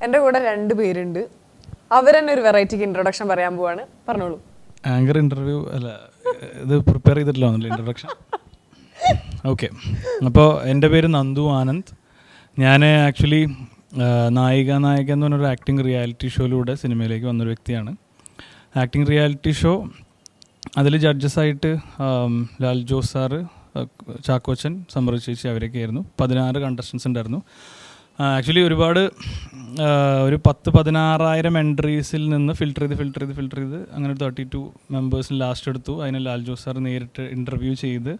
എൻ്റെ കൂടെ 2 പേരുണ്ട്. അവരെന്നെ ഒരു വെറൈറ്റിക്ക് ഇൻട്രൊഡക്ഷൻ പറയാൻ പോവാണ്. പറഞ്ഞോളൂ. ആങ്കർ ഇന്റർവ്യൂ അല്ല, ഇത് പ്രിപ്പയർ ചെയ്തിട്ടില്ല ഇൻട്രൊഡക്ഷൻ. ഓക്കെ, അപ്പോൾ എൻ്റെ പേര് നന്ദു ആനന്ദ്. ഞാൻ ആക്ച്വലി നായിക എന്ന് പറഞ്ഞൊരു ആക്ടിങ് റിയാലിറ്റി ഷോയിലൂടെ സിനിമയിലേക്ക് വന്നൊരു വ്യക്തിയാണ്. ആക്ടിങ് റിയാലിറ്റി ഷോ, അതിൽ ജഡ്ജസായിട്ട് ലാൽ ജോസ് സാറ്, ചാക്കോച്ചൻ, സമൃദ്ധ ചേച്ചി അവരൊക്കെ ആയിരുന്നു. 16 കണ്ടസ്റ്റൻസ് ഉണ്ടായിരുന്നു. ആക്ച്വലി ഒരുപാട് ഒരു 10,000-16,000 എൻട്രീസിൽ നിന്ന് ഫിൽറ്റർ ചെയ്ത് അങ്ങനെ 32 മെമ്പേഴ്സിന് ലാസ്റ്റ് എടുത്തു. അതിന് ലാൽ ജോസ് സാർ നേരിട്ട് ഇൻ്റർവ്യൂ ചെയ്ത്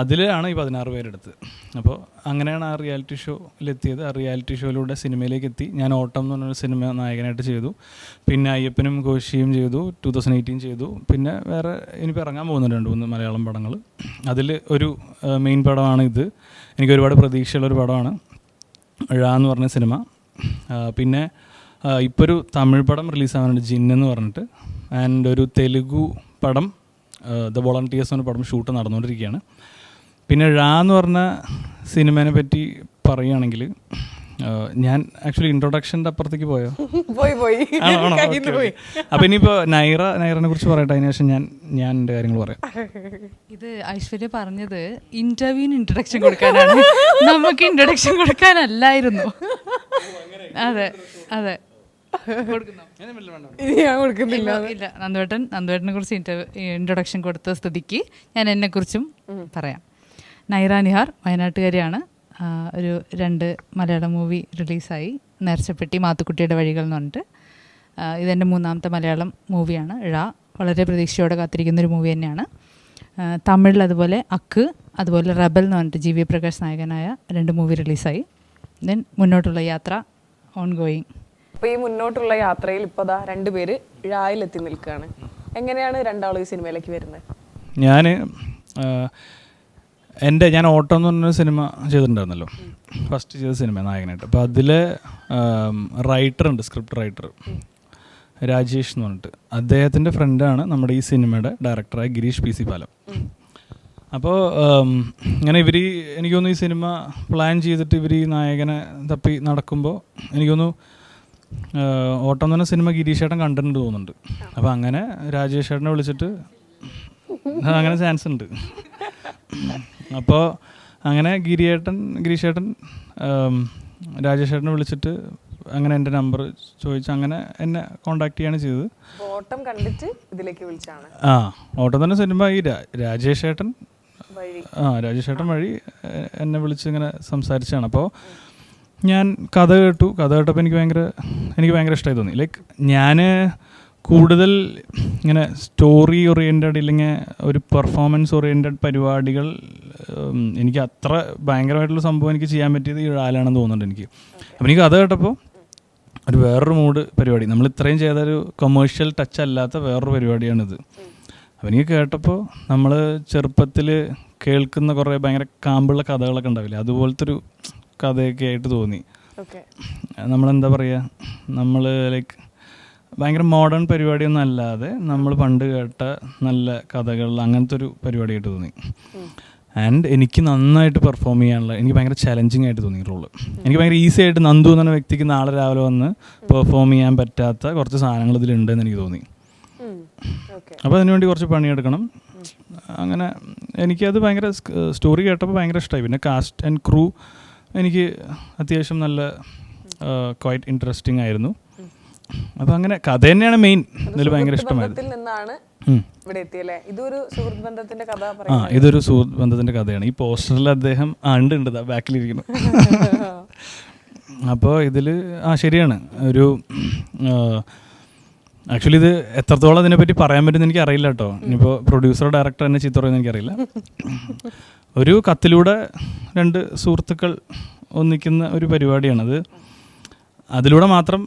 അതിലാണ് ഈ 16 പേരെടുത്തത്. അപ്പോൾ അങ്ങനെയാണ് ആ റിയാലിറ്റി ഷോയിലെത്തിയത്. ആ റിയാലിറ്റി ഷോയിലൂടെ സിനിമയിലേക്ക് എത്തി. ഞാൻ ഓട്ടം എന്ന് പറഞ്ഞൊരു സിനിമ നായകനായിട്ട് ചെയ്തു. പിന്നെ അയ്യപ്പനും കോശിയും ചെയ്തു, 2018 ചെയ്തു. പിന്നെ വേറെ ഇനിയിപ്പോൾ ഇറങ്ങാൻ പോകുന്നുണ്ട് 2-3 മലയാളം പടങ്ങൾ. അതിൽ ഒരു മെയിൻ പടമാണ് ഇത്. എനിക്ക് ഒരുപാട് പ്രതീക്ഷയുള്ളൊരു പടമാണ് ഴ എന്ന് പറഞ്ഞ സിനിമ. പിന്നെ ഇപ്പോൾ ഒരു തമിഴ് പടം റിലീസാവാനുണ്ട്, ജിൻ എന്ന് പറഞ്ഞിട്ട്. ആൻഡ് ഒരു തെലുഗു പടം, ദ വോളണ്ടിയേഴ്സ് എന്ന പടം ഷൂട്ട് നടന്നുകൊണ്ടിരിക്കുകയാണ്. പിന്നെ ഴ എന്ന് പറഞ്ഞ സിനിമേനെ പറ്റി പറയുകയാണെങ്കിൽ, ഞാൻ ആക്ച്വലി ഇൻട്രൊഡക്ഷൻ്റെ അപ്പുറത്തേക്ക് പോയോ? പോയി. അപ്പോൾ ഇനിയിപ്പോൾ നൈറനെ കുറിച്ച് പറയട്ടെ, അതിന് ശേഷം ഞാൻ എൻ്റെ കാര്യങ്ങൾ പറയാം. ഇത് ഐശ്വര്യ പറഞ്ഞത് ഇന്റർവ്യൂവിന് ഇൻട്രൊഡക്ഷൻ കൊടുക്കാനാണ്, നമുക്ക് ഇൻട്രൊഡക്ഷൻ കൊടുക്കാനല്ലായിരുന്നു. അതെ അതെ, ഞാൻ കൊടുക്കുന്നില്ല. ഇല്ല, നന്ദുവേട്ടനെ കുറിച്ച് ഇൻട്രൊഡക്ഷൻ കൊടുത്ത സ്ഥിതിക്ക് ഞാൻ എന്നെക്കുറിച്ചും പറയാം. നൈറ നിഹാർ വയനാട്ടുകാരിയാണ്. ഒരു 2 മലയാളം മൂവി റിലീസായി. നേർച്ചപ്പെട്ടി, മാത്തുക്കുട്ടിയുടെ വഴികൾ എന്ന് പറഞ്ഞിട്ട്. ഇതെൻ്റെ 3ാമത്തെ മലയാളം മൂവിയാണ് ഴ. വളരെ പ്രതീക്ഷയോടെ കാത്തിരിക്കുന്നൊരു മൂവി തന്നെയാണ്. തമിഴിൽ അതുപോലെ അക്ക്, അതുപോലെ റബൽ എന്ന് പറഞ്ഞിട്ട് GV പ്രകാശ് നായകനായ 2 മൂവി റിലീസായി. ദെൻ മുന്നോട്ടുള്ള യാത്ര ഓൺ ഗോയിങ്. അപ്പോൾ ഈ മുന്നോട്ടുള്ള യാത്രയിൽ ഇപ്പോൾ 2 പേര് ഴായിലെത്തി നിൽക്കുകയാണ്. എങ്ങനെയാണ് രണ്ടാളും ഈ സിനിമയിലേക്ക് വരുന്നത്? ഞാൻ ഓട്ടം എന്ന് പറഞ്ഞൊരു സിനിമ ചെയ്തിട്ടുണ്ടായിരുന്നല്ലോ, ഫസ്റ്റ് ചെയ്ത സിനിമ നായകനായിട്ട്. അപ്പോൾ അതിൽ റൈറ്റർ ഉണ്ട്, സ്ക്രിപ്റ്റ് റൈറ്റർ രാജേഷ് എന്ന് പറഞ്ഞിട്ട്. അദ്ദേഹത്തിൻ്റെ ഫ്രണ്ടാണ് നമ്മുടെ ഈ സിനിമയുടെ ഡയറക്ടറായ ഗിരീഷ് PC പാലം. അപ്പോൾ ഇങ്ങനെ എനിക്ക് തോന്നുന്നു ഈ സിനിമ പ്ലാൻ ചെയ്തിട്ട് ഇവർ ഈ നായകനെ തപ്പി നടക്കുമ്പോൾ എനിക്ക് തോന്നുന്നു ഓട്ടം എന്ന് പറഞ്ഞ സിനിമ ഗിരീഷ് ഏട്ടൻ കണ്ടിട്ടുണ്ട് തോന്നുന്നുണ്ട്. അപ്പോൾ അങ്ങനെ രാജേഷ് ഏട്ടനെ വിളിച്ചിട്ട്, അങ്ങനെ ചാൻസ് ഉണ്ട്. അപ്പോൾ അങ്ങനെ ഗിരീഷ് ഏട്ടൻ രാജേഷ് ഏട്ടനെ വിളിച്ചിട്ട് അങ്ങനെ എൻ്റെ നമ്പർ ചോദിച്ച് അങ്ങനെ എന്നെ കോണ്ടാക്ട് ചെയ്യാണ് ചെയ്തത്. ഓട്ടം കണ്ടിട്ട് ഇതിലേക്ക് വിളിച്ചാണ്. ഓട്ടം തന്നെ സിനിമ ഈ രാജേഷ് ഏട്ടൻ വഴി എന്നെ വിളിച്ച് ഇങ്ങനെ സംസാരിച്ചാണ്. അപ്പോൾ ഞാൻ കഥ കേട്ടപ്പോൾ എനിക്ക് ഭയങ്കര ഇഷ്ടമായി തോന്നി. ലൈക്ക് ഞാൻ കൂടുതൽ ഇങ്ങനെ സ്റ്റോറി ഓറിയൻറ്റഡ് ഇല്ലെങ്കിൽ ഒരു പെർഫോമൻസ് ഓറിയൻറ്റഡ് പരിപാടികൾ എനിക്ക് അത്ര ഭയങ്കരമായിട്ടുള്ള സംഭവം എനിക്ക് ചെയ്യാൻ പറ്റിയത് ഈ ഴാലാണെന്ന് തോന്നുന്നുണ്ട് എനിക്ക്. അപ്പോൾ എനിക്ക് കഥ കേട്ടപ്പോൾ ഒരു വേറൊരു മൂഡ് പരിപാടി, നമ്മൾ ഇത്രയും ചെയ്തൊരു കൊമേഴ്ഷ്യൽ ടച്ച് അല്ലാത്ത വേറൊരു പരിപാടിയാണിത്. അപ്പോൾ എനിക്ക് കേട്ടപ്പോൾ നമ്മൾ ചെറുപ്പത്തിൽ കേൾക്കുന്ന കുറേ ഭയങ്കര കാമ്പുള്ള കഥകളൊക്കെ ഉണ്ടാവില്ലേ, അതുപോലത്തെ ഒരു കഥയൊക്കെ ആയിട്ട് തോന്നി. നമ്മളെന്താ പറയുക, നമ്മൾ ലൈക്ക് ഭയങ്കര മോഡേൺ പരിപാടിയൊന്നും അല്ലാതെ നമ്മൾ പണ്ട് കേട്ട നല്ല കഥകൾ, അങ്ങനത്തെ ഒരു പരിപാടിയായിട്ട് തോന്നി. ആൻഡ് എനിക്ക് നന്നായിട്ട് പെർഫോം ചെയ്യാനുള്ള, എനിക്ക് ഭയങ്കര ചലഞ്ചിങ് ആയിട്ട് തോന്നി റോള്. എനിക്ക് ഭയങ്കര ഈസി ആയിട്ട് നന്ദു എന്ന വ്യക്തിക്ക് നാളെ രാവിലെ വന്ന് പെർഫോം ചെയ്യാൻ പറ്റാത്ത കുറച്ച് സാധനങ്ങൾ ഇതിലുണ്ടെന്ന് എനിക്ക് തോന്നി. അപ്പോൾ അതിനുവേണ്ടി കുറച്ച് പണിയെടുക്കണം. അങ്ങനെ എനിക്കത് ഭയങ്കര സ്റ്റോറി കേട്ടപ്പോൾ ഭയങ്കര ഇഷ്ടമായി. പിന്നെ കാസ്റ്റ് ആൻഡ് ക്രൂ എനിക്ക് അത്യാവശ്യം നല്ല ക്വൈറ്റ് ഇൻട്രസ്റ്റിംഗ് ആയിരുന്നു. അപ്പോൾ അങ്ങനെ കഥ തന്നെയാണ് മെയിൻ. ഇതിൽ ഭയങ്കര ഇഷ്ടമായിരുന്നു. ഇതൊരു സുഹൃത്ത് ബന്ധത്തിൻ്റെ കഥയാണ്. ഈ പോസ്റ്ററിൽ അദ്ദേഹം ഉണ്ട് ബാക്കിലിരിക്കുന്നു. അപ്പോൾ ഇതിൽ ശരിയാണ്. ഒരു ആക്ച്വലി ഇത് എത്രത്തോളം അതിനെപ്പറ്റി പറയാൻ പറ്റുമെന്ന് എനിക്ക് അറിയില്ല കേട്ടോ. ഇനിയിപ്പോൾ പ്രൊഡ്യൂസർ ഡയറക്ടർ തന്നെ ചീത്ത പറയുന്നത് എനിക്കറിയില്ല. ഒരു കത്തിലൂടെ 2 സുഹൃത്തുക്കൾ ഒന്നിക്കുന്ന ഒരു പരിപാടിയാണത്. അതിലൂടെ മാത്രം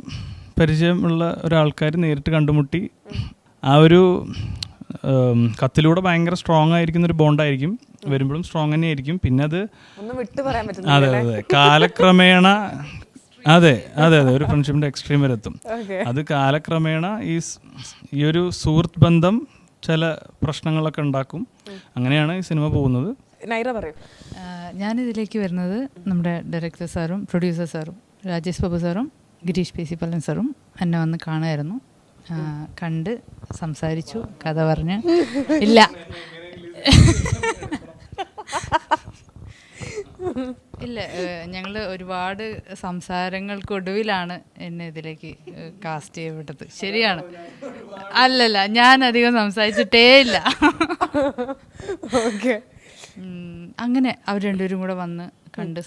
പരിചയമുള്ള ഒരാൾക്കാർ നേരിട്ട് കണ്ടുമുട്ടി ആ ഒരു കത്തിലൂടെ ഭയങ്കര സ്ട്രോങ് ആയിരിക്കുന്ന ഒരു ബോണ്ടായിരിക്കും, വരുമ്പോഴും സ്ട്രോങ് തന്നെ ആയിരിക്കും. പിന്നെ അത് അതെ കാലക്രമേണ അതെ ഒരു ഫ്രണ്ട്ഷിപ്പിൻ്റെ എക്സ്ട്രീം വരെ എത്തും. അത് കാലക്രമേണ ഈ ഒരു സുഹൃത്ത് ബന്ധം ചില പ്രശ്നങ്ങളൊക്കെ ഉണ്ടാക്കും. അങ്ങനെയാണ് ഈ സിനിമ പോകുന്നത്. ഞാനിതിലേക്ക് വരുന്നത് നമ്മുടെ ഡയറക്ടർ സാറും പ്രൊഡ്യൂസർ സാറും രാജേഷ് ബാബു സാറും ഗിരീഷ് പി സി പല്ലൻ സാറും എന്നെ വന്ന് കാണുമായിരുന്നു. കണ്ട് സംസാരിച്ചു, കഥ പറഞ്ഞ്. ഇല്ല ഇല്ല ഞങ്ങൾ ഒരുപാട് സംസാരങ്ങൾക്കൊടുവിലാണ് എന്നെ ഇതിലേക്ക് കാസ്റ്റ് ചെയ്യപ്പെട്ടത്. ശരിയാണ്. അല്ലല്ല, ഞാൻ അധികം സംസാരിച്ചിട്ടേ ഇല്ല. അങ്ങനെ അവർ രണ്ടുപേരും കൂടെ വന്ന് കണ്ട്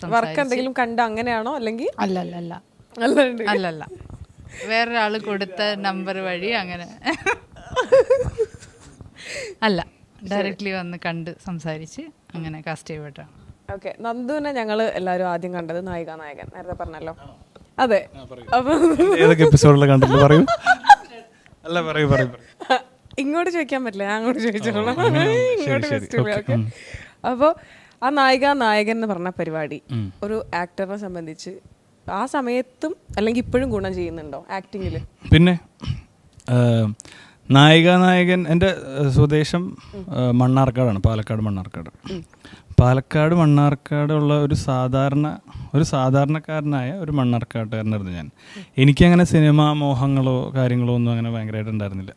എന്തെങ്കിലും കണ്ട് അങ്ങനെയാണോ അല്ലെങ്കിൽ അല്ലല്ല വേറൊരാൾ കൊടുത്ത നമ്പർ വഴി അങ്ങനെ അല്ല, ഡയറക്റ്റ്ലി വന്ന് കണ്ട് സംസാരിച്ച് അങ്ങനെ കാസ്റ്റ് ചെയ്യപ്പെട്ടാണ്. ഓക്കെ, നന്ദുവിനെ ഞങ്ങൾ എല്ലാവരും ആദ്യം കണ്ടത് നായിക നായകൻ, നേരത്തെ പറഞ്ഞല്ലോ. അതെ, അപ്പൊ ഏതൊക്കെ എപ്പിസോഡിൽ കണ്ടില്ല പറയൂ. അല്ല പറയൂ. ഇങ്ങോട്ട് ചോദിക്കാൻ പറ്റില്ല, ഞാൻ അങ്ങോട്ട് ചോദിച്ചോളാം. ഇങ്ങോട്ട്. അപ്പോൾ ആ നായിക നായകൻ എന്ന് പറഞ്ഞ പരിപാടി ഒരു ആക്ടറിനെ സംബന്ധിച്ച് ആ സമയത്തും അല്ലെങ്കിൽ ഇപ്പോഴും ഗുണം ചെയ്യുന്നുണ്ടോ ആക്ടിങ്ങിൽ? പിന്നെ നായിക നായകൻ എൻ്റെ സ്വദേശം മണ്ണാർക്കാടാണ്, പാലക്കാട് മണ്ണാർക്കാട്. പാലക്കാട് മണ്ണാർക്കാടുള്ള ഒരു സാധാരണക്കാരനായ ഒരു മണ്ണാർക്കാട്ടുകാരനായിരുന്നു ഞാൻ. എനിക്കങ്ങനെ സിനിമാ മോഹങ്ങളോ കാര്യങ്ങളോ ഒന്നും അങ്ങനെ ഭയങ്കരമായിട്ട് ഉണ്ടായിരുന്നില്ല.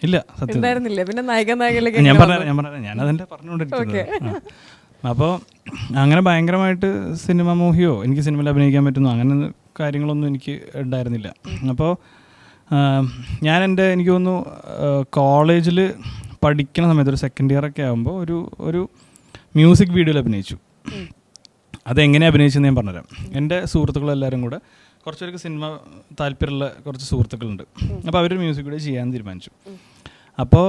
ഇല്ല, സത്യം പിന്നെ നായിക നായകനിലേക്ക് ഞാൻ പറഞ്ഞ ഞാനതിൻ്റെ പറഞ്ഞുകൊണ്ടിരിക്കുന്നത്. അപ്പോൾ അങ്ങനെ ഭയങ്കരമായിട്ട് സിനിമ മോഹിയോ എനിക്ക് സിനിമയിൽ അഭിനയിക്കാൻ പറ്റുന്നോ അങ്ങനെ കാര്യങ്ങളൊന്നും എനിക്ക് ഉണ്ടായിരുന്നില്ല. അപ്പോൾ ഞാൻ എനിക്ക് തോന്നുന്നു കോളേജിൽ പഠിക്കുന്ന സമയത്ത് ഒരു സെക്കൻഡ് ഇയർ ഒക്കെ ആകുമ്പോൾ ഒരു മ്യൂസിക് വീഡിയോയിൽ അഭിനയിച്ചു. അതെങ്ങനെ അഭിനയിച്ചെന്ന് ഞാൻ പറഞ്ഞുതരാം. എൻ്റെ സുഹൃത്തുക്കളെല്ലാവരും കൂടെ കുറച്ചൊരു സിനിമ താല്പര്യമുള്ള കുറച്ച് സുഹൃത്തുക്കളുണ്ട്. അപ്പോൾ അവരൊരു മ്യൂസിക് വീഡിയോ ചെയ്യാൻ തീരുമാനിച്ചു. അപ്പോൾ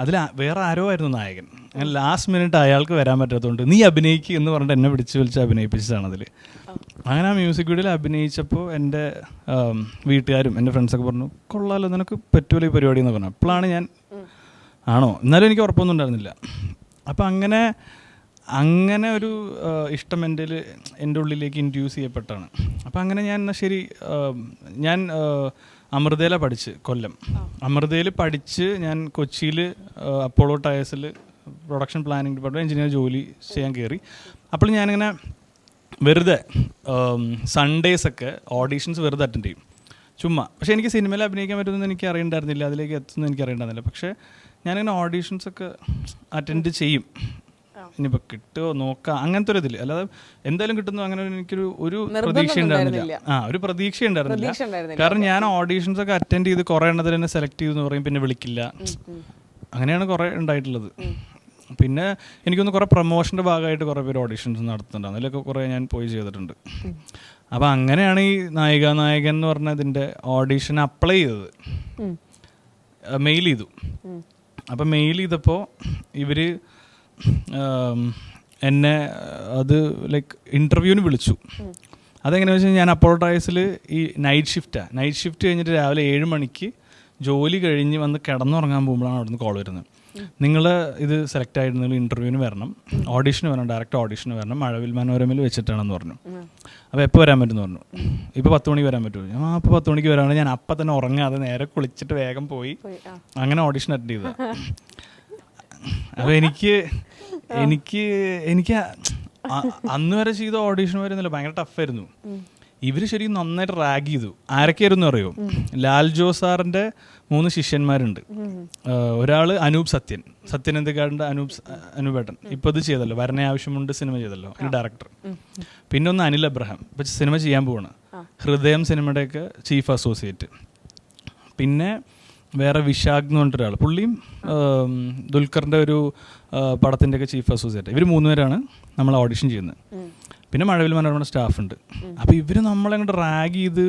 അതിൽ വേറെ ആരോ ആയിരുന്നു നായകൻ. അങ്ങനെ ലാസ്റ്റ് മിനിറ്റ് അയാൾക്ക് വരാൻ പറ്റാത്തതുകൊണ്ട് നീ അഭിനയിക്കുക എന്ന് പറഞ്ഞിട്ട് എന്നെ വിളിച്ച് അഭിനയിപ്പിച്ചതാണ് അതിൽ. അങ്ങനെ ആ മ്യൂസിക് വീഡിയോയിൽ അഭിനയിച്ചപ്പോൾ എൻ്റെ വീട്ടുകാരും എൻ്റെ ഫ്രണ്ട്സൊക്കെ പറഞ്ഞു, കൊള്ളാമല്ലോ, നിനക്ക് പറ്റുമല്ലോ ഈ പരിപാടി എന്ന് പറഞ്ഞു. അപ്പോഴാണ് ഞാൻ ആണോ, എന്നാലും എനിക്ക് ഉറപ്പൊന്നും ഉണ്ടായിരുന്നില്ല. അപ്പോൾ അങ്ങനെ ഒരു ഇഷ്ടം എൻ്റെ ഉള്ളിലേക്ക് ഇൻഡ്യൂസ് ചെയ്യപ്പെട്ടാണ്. അപ്പോൾ അങ്ങനെ ഞാൻ എന്നാൽ ശരി, ഞാൻ അമൃതയിലാണ് പഠിച്ച്, കൊല്ലം അമൃതയിൽ പഠിച്ച് ഞാൻ കൊച്ചിയിൽ അപ്പോളോ ടയേഴ്സിൽ പ്രൊഡക്ഷൻ പ്ലാനിങ് ഡിപ്പാർട്ട്മെൻറ്റ് എഞ്ചിനീയർ ജോലി ചെയ്യാൻ കയറി. അപ്പോൾ ഞാനിങ്ങനെ വെറുതെ സൺഡേസൊക്കെ ഓഡീഷൻസ് വെറുതെ അറ്റൻഡ് ചെയ്യും ചുമ്മാ. പക്ഷേ എനിക്ക് സിനിമയിൽ അഭിനയിക്കാൻ പറ്റുമെന്ന് എനിക്ക് അറിയണ്ടായിരുന്നില്ല, അതിലേക്ക് എത്തുമെന്ന് എനിക്ക് അറിയണ്ടായിരുന്നില്ല. പക്ഷേ ഞാനിങ്ങനെ ഓഡീഷൻസൊക്കെ അറ്റൻഡ് ചെയ്യും, ഇനിയിപ്പോൾ കിട്ടുമോ നോക്കാം അങ്ങനത്തെ ഒരു ഇതിൽ. അല്ലാതെ എന്തായാലും കിട്ടുന്നു അങ്ങനെ എനിക്കൊരു പ്രതീക്ഷ ഉണ്ടായിരുന്നില്ല. ഒരു പ്രതീക്ഷ ഉണ്ടായിരുന്നില്ല. കാരണം ഞാൻ ഓഡീഷൻസൊക്കെ അറ്റൻഡ് ചെയ്ത് കുറേ എണ്ണത്തിൽ തന്നെ സെലക്ട് ചെയ്തെന്ന് പറയും, പിന്നെ വിളിക്കില്ല. അങ്ങനെയാണ് കുറേ ഉണ്ടായിട്ടുള്ളത്. പിന്നെ എനിക്കൊന്ന് കുറേ പ്രൊമോഷൻ്റെ ഭാഗമായിട്ട് കുറേ പേര് ഓഡീഷൻസ് നടത്തുന്നുണ്ട്, അതിലൊക്കെ കുറേ ഞാൻ പോയി ചെയ്തിട്ടുണ്ട്. അപ്പോൾ അങ്ങനെയാണ് ഈ നായിക നായകൻ എന്ന് പറഞ്ഞ ഇതിൻ്റെ ഓഡീഷൻ അപ്ലൈ ചെയ്തത്. മെയിൽ ചെയ്തു. അപ്പോൾ മെയിൽ ചെയ്തപ്പോൾ ഇവർ എന്നെ അത് ലൈക്ക് ഇൻ്റർവ്യൂവിന് വിളിച്ചു. അതെങ്ങനെയാണെന്ന് വെച്ച് കഴിഞ്ഞാൽ ഞാൻ അപ്പോളോ ടയേഴ്സിൽ ഈ നൈറ്റ് ഷിഫ്റ്റ് കഴിഞ്ഞിട്ട് രാവിലെ 7 മണിക്ക് ജോലി കഴിഞ്ഞ് വന്ന് കിടന്നുറങ്ങാൻ പോകുമ്പോഴാണ് അവിടുന്ന് കോൾ വരുന്നത്. നിങ്ങൾ ഇത് സെലക്ട് ആയിരുന്നെങ്കിൽ ഇൻ്റർവ്യൂവിന് വരണം, ഓഡീഷന് വരണം, ഡയറക്റ്റ് ഓഡീഷന് വരണം, മഴവിൽ മനോരമയിൽ വെച്ചിട്ടാണെന്ന് പറഞ്ഞു. അപ്പോൾ എപ്പോൾ വരാൻ പറ്റുമെന്ന് പറഞ്ഞു. ഇപ്പോൾ 10 മണിക്ക് വരാൻ പറ്റുമോ? ഞാൻ അപ്പോൾ 10 മണിക്ക് വരാണ്. ഞാൻ അപ്പം തന്നെ ഉറങ്ങാതെ നേരെ കുളിച്ചിട്ട് വേഗം പോയി അങ്ങനെ ഓഡീഷൻ അറ്റൻഡ് ചെയ്തതാണ്. അപ്പോൾ എനിക്ക് അന്ന് വരെ ചെയ്ത ഓഡീഷൻ വരുന്നില്ല, ഭയങ്കര ടഫായിരുന്നു. ഇവർ ശരിക്കും നന്നായിട്ട് റാഗ് ചെയ്തു. ആരൊക്കെയായിരുന്നു അറിയോ? ലാൽ ജോസ് സാറിൻ്റെ 3 ശിഷ്യന്മാരുണ്ട്. ഒരാൾ സത്യൻ എന്തൊക്കെയാണ്ട് അനൂപേട്ടൻ, ഇപ്പോൾ ഇത് ചെയ്തല്ലോ, വരണ ആവശ്യമുണ്ട് സിനിമ ചെയ്തല്ലോ, അതിൻ്റെ ഡയറക്ടർ. പിന്നെ ഒന്ന് അനിൽ അബ്രഹാം, ഇപ്പം സിനിമ ചെയ്യാൻ പോവാണ്, ഹൃദയം സിനിമയുടെയൊക്കെ ചീഫ് അസോസിയേറ്റ്. പിന്നെ വേറെ വിശാഖ് എന്ന് പറഞ്ഞിട്ടൊരാൾ, പുള്ളിയും ദുൽഖറിൻ്റെ ഒരു പടത്തിൻ്റെയൊക്കെ ചീഫ് അസോസിയേറ്റ്. ഇവർ 3 പേരാണ് നമ്മൾ ഓഡിഷൻ ചെയ്യുന്നത്. പിന്നെ മഴവിൽ മനോരമ സ്റ്റാഫുണ്ട്. അപ്പോൾ ഇവർ നമ്മളങ്ങോട്ട് റാഗ് ചെയ്ത്,